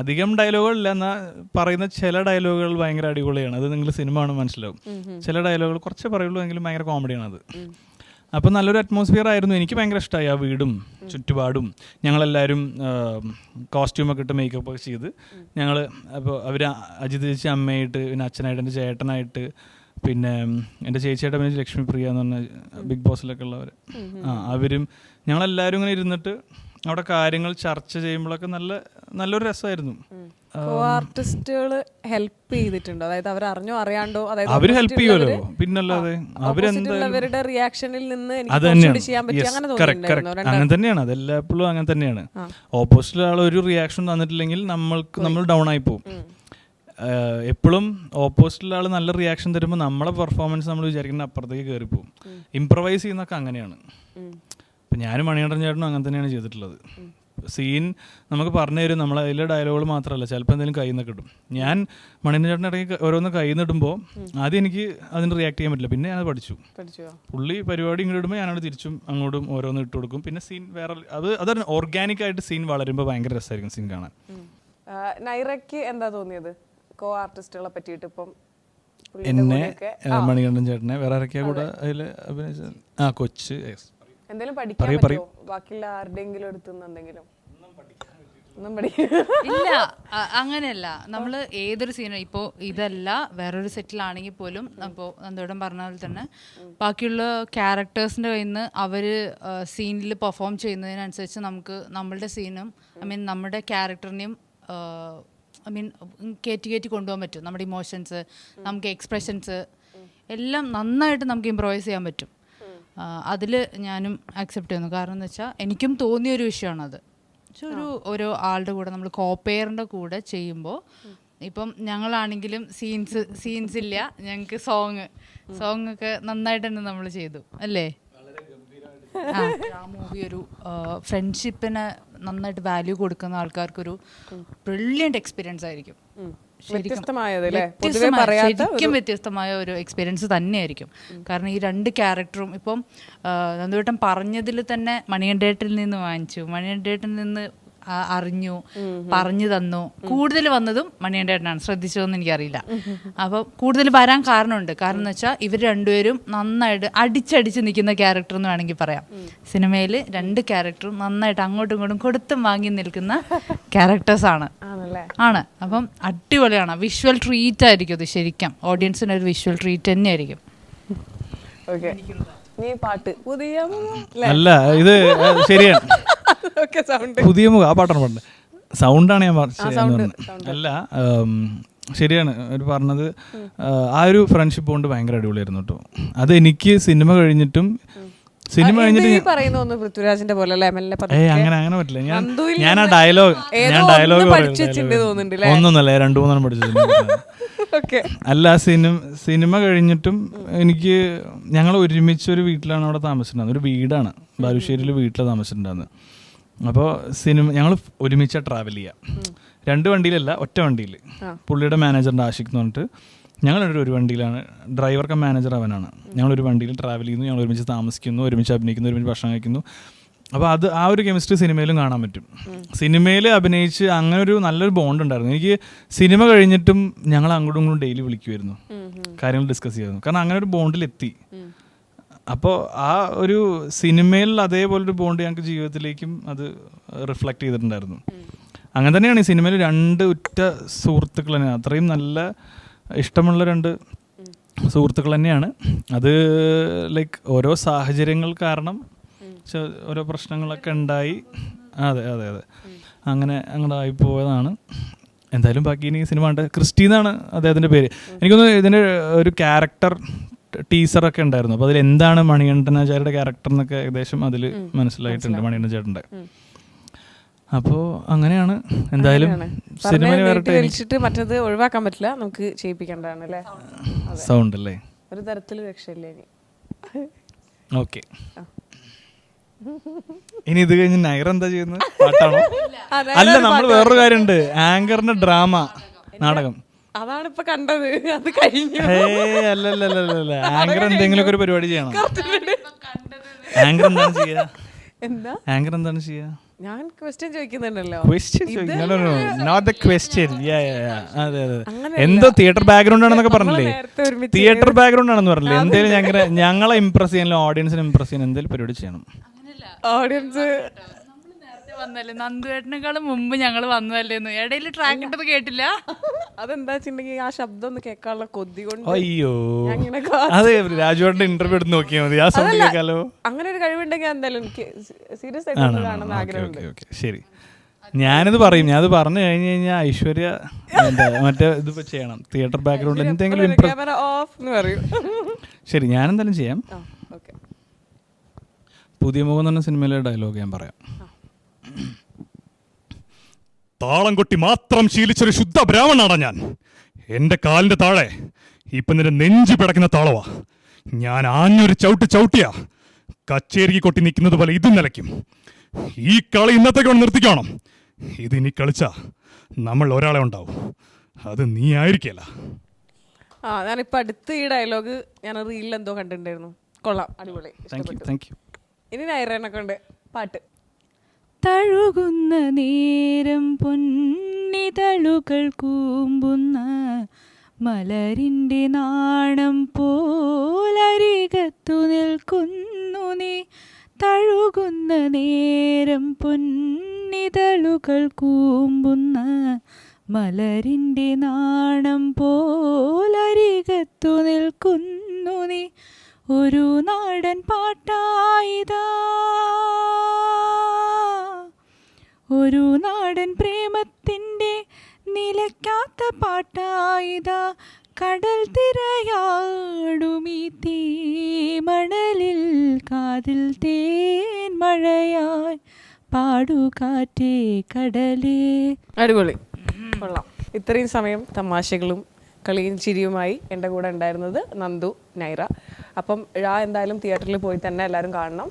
അധികം ഡയലോഗുകളില്ല, എന്നാൽ പറയുന്ന ചില ഡയലോഗുകൾ ഭയങ്കര അടിപൊളിയാണ്. അത് നിങ്ങൾ സിനിമ കാണുമ്പോൾ മനസ്സിലാവും. ചില ഡയലോഗുകൾ കുറച്ച് പറയുള്ളൂ എങ്കിലും ഭയങ്കര കോമഡിയാണ് അത്. അപ്പോൾ നല്ലൊരു അറ്റ്മോസ്ഫിയർ ആയിരുന്നു. എനിക്ക് ഭയങ്കര ഇഷ്ടമായി ആ വീടും ചുറ്റുപാടും. ഞങ്ങളെല്ലാവരും കോസ്റ്റ്യൂമൊക്കെ ഇട്ട് മേക്കപ്പ് ഒക്കെ ചെയ്ത് അപ്പോൾ അവർ അജിത് ചേച്ചി അമ്മയായിട്ട്, പിന്നെ അച്ഛനായിട്ട്, എൻ്റെ ചേട്ടനായിട്ട്, പിന്നെ എൻ്റെ ചേച്ചിയായിട്ട് അഭിനയിച്ച് ലക്ഷ്മിപ്രിയ എന്ന് പറഞ്ഞ ബിഗ് ബോസിലൊക്കെ ഉള്ളവർ, അവരും ഞങ്ങളെല്ലാവരും ഇങ്ങനെ ഇരുന്നിട്ട് അവിടെ കാര്യങ്ങൾ ചർച്ച ചെയ്യുമ്പോഴൊക്കെ നല്ലൊരു രസമായിരുന്നു. ആർട്ടിസ്റ്റുകൾ ഹെൽപ്പ് ചെയ്തിട്ടുണ്ടോ? അതായത് അവർ അറിഞ്ഞോ അറിയാണ്ടോ? അവര് ഹെൽപ്പ് ചെയ്യുമല്ലോ, പിന്നല്ലാതെ അവരുടെ റിയാക്ഷനിൽ നിന്ന് അങ്ങനെ തന്നെയാണ്. അതെല്ലാപ്പോഴും അങ്ങനെ തന്നെയാണ്. ഓപ്പോസിറ്റ് ആൾ ഒരു റിയാക്ഷൻ തന്നിട്ടില്ലെങ്കിൽ നമ്മൾ ഡൗൺ ആയി പോകും. എപ്പോഴും ഓപ്പോസിറ്റുള്ള ആൾ നല്ല റിയാക്ഷൻ തരുമ്പോൾ നമ്മളെ പെർഫോമൻസ് നമ്മൾ വിചാരിക്കുന്ന അപ്പുറത്തേക്ക് കയറിപ്പോവും. ഇംപ്രവൈസ് ചെയ്യുന്നൊക്കെ അങ്ങനെയാണ്. ഇപ്പം ഞാനും മണികണ്ഠൻ ചേട്ടനും അങ്ങനെ തന്നെയാണ് ചെയ്തിട്ടുള്ളത്. സീൻ നമുക്ക് പറഞ്ഞു തരും. നമ്മൾ അതിലെ ഡയലോഗുകൾ മാത്രമല്ല, ചിലപ്പോൾ എന്തെങ്കിലും കയ്യിൽ നിന്ന് കിട്ടും. ഞാൻ മണികണ്ഠൻ ചേട്ടൻ ഇടയ്ക്ക് ഓരോന്ന് കയ്യിൽ നിന്ന് ഇടുമ്പോൾ ആദ്യം എനിക്ക് അതിന് റിയാക്ട് ചെയ്യാൻ പറ്റില്ല. പിന്നെ ഞാനത് പഠിച്ചു. പുള്ളി പരിപാടി ഇങ്ങോട്ട് ഇടുമ്പോൾ ഞാനവിടെ തിരിച്ചും അങ്ങോട്ടും ഓരോന്ന് ഇട്ട് കൊടുക്കും. പിന്നെ സീൻ വേറെ അതൊരു ഓർഗാനിക്കായിട്ട് സീൻ വളരുമ്പോൾ ഭയങ്കര രസമായിരിക്കും സീൻ കാണാൻ. നൈറയ്ക്ക് എന്താ തോന്നിയത് കോ ആർട്ടിസ്റ്റുകളെ പറ്റിയിട്ട്? ഇപ്പം എന്നെ, മണികണ്ഠൻ ചേട്ടനെ, വേറെ ആരൊക്കെയാ കൂടെ അതിൽ അഭിനയിച്ചത്? കൊച്ച് എന്തെങ്കിലും പഠിക്കാൻ പറ്റുമോ ബാക്കിയുള്ള ആരുടെയെങ്കിലും അടുത്തുനിന്ന്? എന്തെങ്കിലും ഇല്ല, അങ്ങനെയല്ല. നമ്മൾ ഏതൊരു സീനും, ഇപ്പോൾ ഇതല്ല വേറൊരു സെറ്റിലാണെങ്കിൽ പോലും, അപ്പോൾ നന്ദോടൻ പറഞ്ഞ പോലെ തന്നെ ബാക്കിയുള്ള ക്യാരക്ടേഴ്സിൻ്റെ കയ്യിൽ നിന്ന് അവർ സീനിൽ പെർഫോം ചെയ്യുന്നതിനനുസരിച്ച് നമുക്ക് നമ്മളുടെ സീനും നമ്മുടെ ക്യാരക്ടറിനെയും കയറ്റി കൊണ്ടുപോകാൻ പറ്റും. നമ്മുടെ ഇമോഷൻസ്, നമുക്ക് എക്സ്പ്രഷൻസ് എല്ലാം നന്നായിട്ട് നമുക്ക് ഇംപ്രവൈസ് ചെയ്യാൻ പറ്റും. അതിൽ ഞാനും അക്സെപ്റ്റ് ചെയ്യുന്നു. കാരണം എന്ന് വെച്ചാൽ എനിക്കും തോന്നിയൊരു വിഷയമാണത്. ഒരു ആളുടെ കൂടെ നമ്മൾ കോപ്പയറിൻ്റെ കൂടെ ചെയ്യുമ്പോൾ ഇപ്പം ഞങ്ങളാണെങ്കിലും സീൻസ് ഇല്ല, ഞങ്ങൾക്ക് സോങ് ഒക്കെ നന്നായിട്ട് തന്നെ നമ്മൾ ചെയ്തു അല്ലേ. ആ മൂവി ഒരു ഫ്രണ്ട്ഷിപ്പിന് നന്നായിട്ട് വാല്യൂ കൊടുക്കുന്ന ആൾക്കാർക്കൊരു ബ്രില്യൻറ്റ് എക്സ്പീരിയൻസ് ആയിരിക്കും. ശരിക്കും വ്യത്യസ്തമായ ഒരു എക്സ്പീരിയൻസ് തന്നെയായിരിക്കും. കാരണം ഈ രണ്ട് ക്യാരക്ടറും ഇപ്പം നന്ദുവേട്ടൻ പറഞ്ഞതിൽ തന്നെ മണികണ്ഠേട്ടനിൽ നിന്ന് വാങ്ങിച്ചു, മണികണ്ഠേട്ടനിൽ നിന്ന് അറിഞ്ഞു, പറഞ്ഞു തന്നു. കൂടുതൽ വന്നതും മണികണ്ഠേട്ടനാണ്, ശ്രദ്ധിച്ചതെന്ന് എനിക്കറിയില്ല. അപ്പം കൂടുതൽ വരാൻ കാരണമുണ്ട്. കാരണം എന്ന് വെച്ചാൽ ഇവർ രണ്ടുപേരും നന്നായിട്ട് അടിച്ചടിച്ച് നിൽക്കുന്ന ക്യാരക്ടർ എന്ന് വേണമെങ്കിൽ പറയാം. സിനിമയിൽ രണ്ട് ക്യാരക്ടറും നന്നായിട്ട് അങ്ങോട്ടും ഇങ്ങോട്ടും കൊടുത്തും വാങ്ങി നിൽക്കുന്ന ക്യാരക്ടേഴ്സാണ്. അപ്പം അടിപൊളിയാണ്. വിഷ്വൽ ട്രീറ്റ് ആയിരിക്കും ഇത്. ശരിക്കും ഓഡിയൻസിന് ഒരു വിഷ്വൽ ട്രീറ്റ് തന്നെ ആയിരിക്കും. അല്ല ഇത് ശരിയാണ്, പുതിയ മുഖം ആ പാട്ടാണ് പാടുന്നത്. സൗണ്ടാണ് ഞാൻ പറഞ്ഞത്. അല്ല ശരിയാണ് ഒരു പറഞ്ഞത്. ആ ഒരു ഫ്രണ്ട്ഷിപ്പ് കൊണ്ട് ഭയങ്കര അടിപൊളിയായിരുന്നു കേട്ടോ. അത് എനിക്ക് സിനിമ കഴിഞ്ഞിട്ടും അങ്ങനെ പറ്റില്ല. ഞാൻ ആ ഡയലോഗ് ഒന്നൊന്നല്ല 2-3 പഠിച്ചിട്ടുണ്ട്. അല്ല സിനിമ കഴിഞ്ഞിട്ടും എനിക്ക് ഞങ്ങൾ ഒരുമിച്ചൊരു വീട്ടിലാണ് അവിടെ താമസിച്ചിട്ടുണ്ടായിരുന്നത്. ഒരു വീടാണ് ബാലുശ്ശേരിയിൽ വീട്ടിൽ താമസിച്ചിട്ടുണ്ടായിരുന്നത്. അപ്പോൾ ഞങ്ങൾ ഒരുമിച്ച് ട്രാവൽ ചെയ്യാം. 2 വണ്ടിയിലല്ല, ഒറ്റ വണ്ടിയിൽ. പുള്ളിയുടെ മാനേജറിൻ്റെ ആഷിഖ് എന്ന് പറഞ്ഞിട്ട് ഞങ്ങൾ ഒരു വണ്ടിയിലാണ്. ഡ്രൈവർ കം മാനേജർ അവനാണ്. ഞങ്ങളൊരു വണ്ടിയിൽ ട്രാവൽ ചെയ്യുന്നു, ഞങ്ങൾ ഒരുമിച്ച് താമസിക്കുന്നു, ഒരുമിച്ച് അഭിനയിക്കുന്നു, ഒരുമിച്ച് ഭക്ഷണം കഴിക്കുന്നു. അപ്പോൾ ആ ഒരു കെമിസ്ട്രി സിനിമയിലും കാണാൻ പറ്റും. സിനിമയിൽ അഭിനയിച്ച് അങ്ങനെ ഒരു നല്ലൊരു ബോണ്ട് ഉണ്ടായിരുന്നു. എനിക്ക് സിനിമ കഴിഞ്ഞിട്ടും ഞങ്ങൾ അങ്ങോട്ടും ഇങ്ങോട്ടും ഡെയിലി വിളിക്കുമായിരുന്നു, കാര്യങ്ങൾ ഡിസ്കസ് ചെയ്യുമായിരുന്നു. കാരണം അങ്ങനെ ഒരു ബോണ്ടിലെത്തി. അപ്പോൾ ആ ഒരു സിനിമയിൽ അതേപോലൊരു ബോണ്ട് ഞങ്ങൾക്ക് ജീവിതത്തിലേക്കും അത് റിഫ്ലക്റ്റ് ചെയ്തിട്ടുണ്ടായിരുന്നു. അങ്ങനെ തന്നെയാണ് ഈ സിനിമയിൽ 2 ഉറ്റ സുഹൃത്തുക്കൾ തന്നെയാണ്. അത്രയും നല്ല ഇഷ്ടമുള്ള 2 സുഹൃത്തുക്കൾ തന്നെയാണ്. അത് ലൈക്ക് ഓരോ സാഹചര്യങ്ങൾ കാരണം ഓരോ പ്രശ്നങ്ങളൊക്കെ ഉണ്ടായി. അതെ അങ്ങനെ അങ്ങോട്ട് ആയിപ്പോയതാണ്. എന്തായാലും ബാക്കി ഇനി സിനിമ ഉണ്ട്. ക്രിസ്റ്റി എന്നാണ് അദ്ദേഹത്തിൻ്റെ പേര്. എനിക്കൊന്ന് ഇതിൻ്റെ ഒരു ക്യാരക്ടർ ടീസറൊക്കെ ഉണ്ടായിരുന്നു. അപ്പോൾ അതിൽ എന്താണ് മണികണ്ഠനാചാര്യയുടെ ക്യാരക്ടർ എന്നൊക്കെ ഏകദേശം അതിൽ മനസ്സിലായിട്ടുണ്ട് മണികണ്ഠൻ ചേട്ടൻ്റെ. അപ്പോൾ അങ്ങനെയാണ്. എന്തായാലും സിനിമ മറ്റത് ഒഴിവാക്കാൻ പറ്റില്ല, നമുക്ക് ചെയ്യിപ്പിക്കേണ്ടതാണ് അല്ലേ. സൗണ്ട് അല്ലേ, ഒരു തരത്തിൽ രക്ഷയില്ലേ. ഓക്കെ, ഇനി ഇത് കഴിഞ്ഞ് നൈറ എന്താ ചെയ്യുന്നത്? പാട്ടാണോ? അല്ല, നമ്മൾ വേറൊരു കാര്യമുണ്ട്. ആങ്കറിന്റെ ഡ്രാമ നാടകം അതാണ് ഇപ്പൊ കണ്ടത്. അത് കഴിഞ്ഞു. അല്ലല്ല, ആങ്കർ എന്തെങ്കിലുമൊക്കെ ഒരു പരിപാടി ചെയ്യണം. ആങ്കർ എന്താണ് ചെയ്യാ? എന്താ ആങ്കർ എന്താണ് ചെയ്യാ? ഞാൻ ക്വസ്റ്റ്യൻ ചോദിക്കുന്നുണ്ടല്ലോ. എന്തോ തിയേറ്റർ ബാക്ക്ഗ്രൗണ്ട് ആണെന്നൊക്കെ പറഞ്ഞില്ലേ? തിയേറ്റർ ബാക്ക്ഗ്രൗണ്ട് ആണെന്ന് പറഞ്ഞില്ലേ? എന്തെങ്കിലും ഞങ്ങളെ ഇംപ്രസ് ചെയ്യാൻ, ഓഡിയൻസിനെ ഇംപ്രസ് ചെയ്യാൻ എന്തെങ്കിലും പരിപാടി ചെയ്യണം. ഓഡിയൻസ് വന്നല്ലേ, നന്ദുവേട്ടനേക്കാളും മുമ്പ് ഞങ്ങൾ വന്നതല്ലേന്ന്. ഇടയിൽ ട്രാക്ക് ഇട്ടത് കേട്ടില്ല. അതെന്താ വെച്ചിട്ടുണ്ടെങ്കിൽ ആ ശബ്ദം ഒന്ന് കേൾക്കാനുള്ള കൊതി കൊണ്ട്. അയ്യോ, അതെ, രാജുവേട്ടന്റെ ഇന്റർവ്യൂ എടുത്ത് നോക്കിയാൽ മതി. ആ സൗണ്ട് കേൾക്കാലോ. അങ്ങനെ ഒരു കഴിവുണ്ടെങ്കിൽ എന്തായാലും എനിക്ക് സീരിയസ് ആയിട്ട് കാണുന്ന ആഗ്രഹമുണ്ട്. ശരി, ഞാനിത് പറയും. ഞാനത് പറഞ്ഞു കഴിഞ്ഞു കഴിഞ്ഞാൽ ഐശ്വര്യ മറ്റേ ഇത് ചെയ്യണം, തിയേറ്റർ ബാക്ക്ഗ്രൗണ്ടിൽ എന്തെങ്കിലും. ശരി, ഞാനെന്തായാലും ചെയ്യാം. പുതിയ മുഖം എന്ന് പറഞ്ഞ സിനിമയിലെ ഡയലോഗ് ഞാൻ പറയാം. താളം കൊട്ടി മാത്രം ശീലിച്ചൊരു ശുദ്ധ ബ്രാഹ്മണനാണ് ഞാൻ. എൻ്റെ കാലിൻ്റെ താഴെ ഇപ്പം നിന്റെ നെഞ്ചു പിടക്കുന്ന താളവാ. ഞാൻ ആഞ്ഞൊരു ചവിട്ടിയാ കച്ചേരിക്ക് കൊട്ടി നിൽക്കുന്നത് പോലെ ഇതും നിലയ്ക്കും. ഈ കളി ഇന്നത്തേക്ക് നിർത്തിക്കണം. ഇതിനി കളിച്ചാ നമ്മൾ ഒരാളെ ഉണ്ടാവും, അത് നീ ആയിരിക്കല്ല. ഞാനിപ്പോൾ അടുത്ത് ഈ ഡയലോഗ് ഞാൻ റീലിൽ എന്തോ കണ്ടിട്ടുണ്ടായിരുന്നു. കൊള്ളാം, അടിപൊളി. Thank you. ഇനി നൈറേനെ കൊണ്ട് പാട്ട്. തഴുകുന്ന നേരം പൊന്നിതളുകൾ കൂമ്പുന്ന മലരിൻ്റെ നാണം പോലരികത്തു നിൽക്കുന്നു നീ. തഴുകുന്ന നേരം പൊന്നിതളുകൾ കൂമ്പുന്ന മലരിൻ്റെ നാണം പോലരികത്തു നിൽക്കുന്നു നീ. ഒരു നാടൻ പാട്ടായിതാ, ഒരു നാടൻ പ്രേമത്തിൻ്റെ നിലയ്ക്കാത്ത പാട്ടായിതാ. കടൽ തിരയാടുമീ തീമണലിൽ കാതിൽ തേൻ മഴയായി പാടുകാറ്റേ കടലേ. അടിപൊളി, കൊള്ളാം. ഇത്രയും സമയം തമാശകളും കളിയും ചിരിയുമായി എൻ്റെ കൂടെ ഉണ്ടായിരുന്നത് നന്ദു, നൈറ. അപ്പം എന്തായാലും തിയേറ്ററിൽ പോയി തന്നെ എല്ലാവരും കാണണം.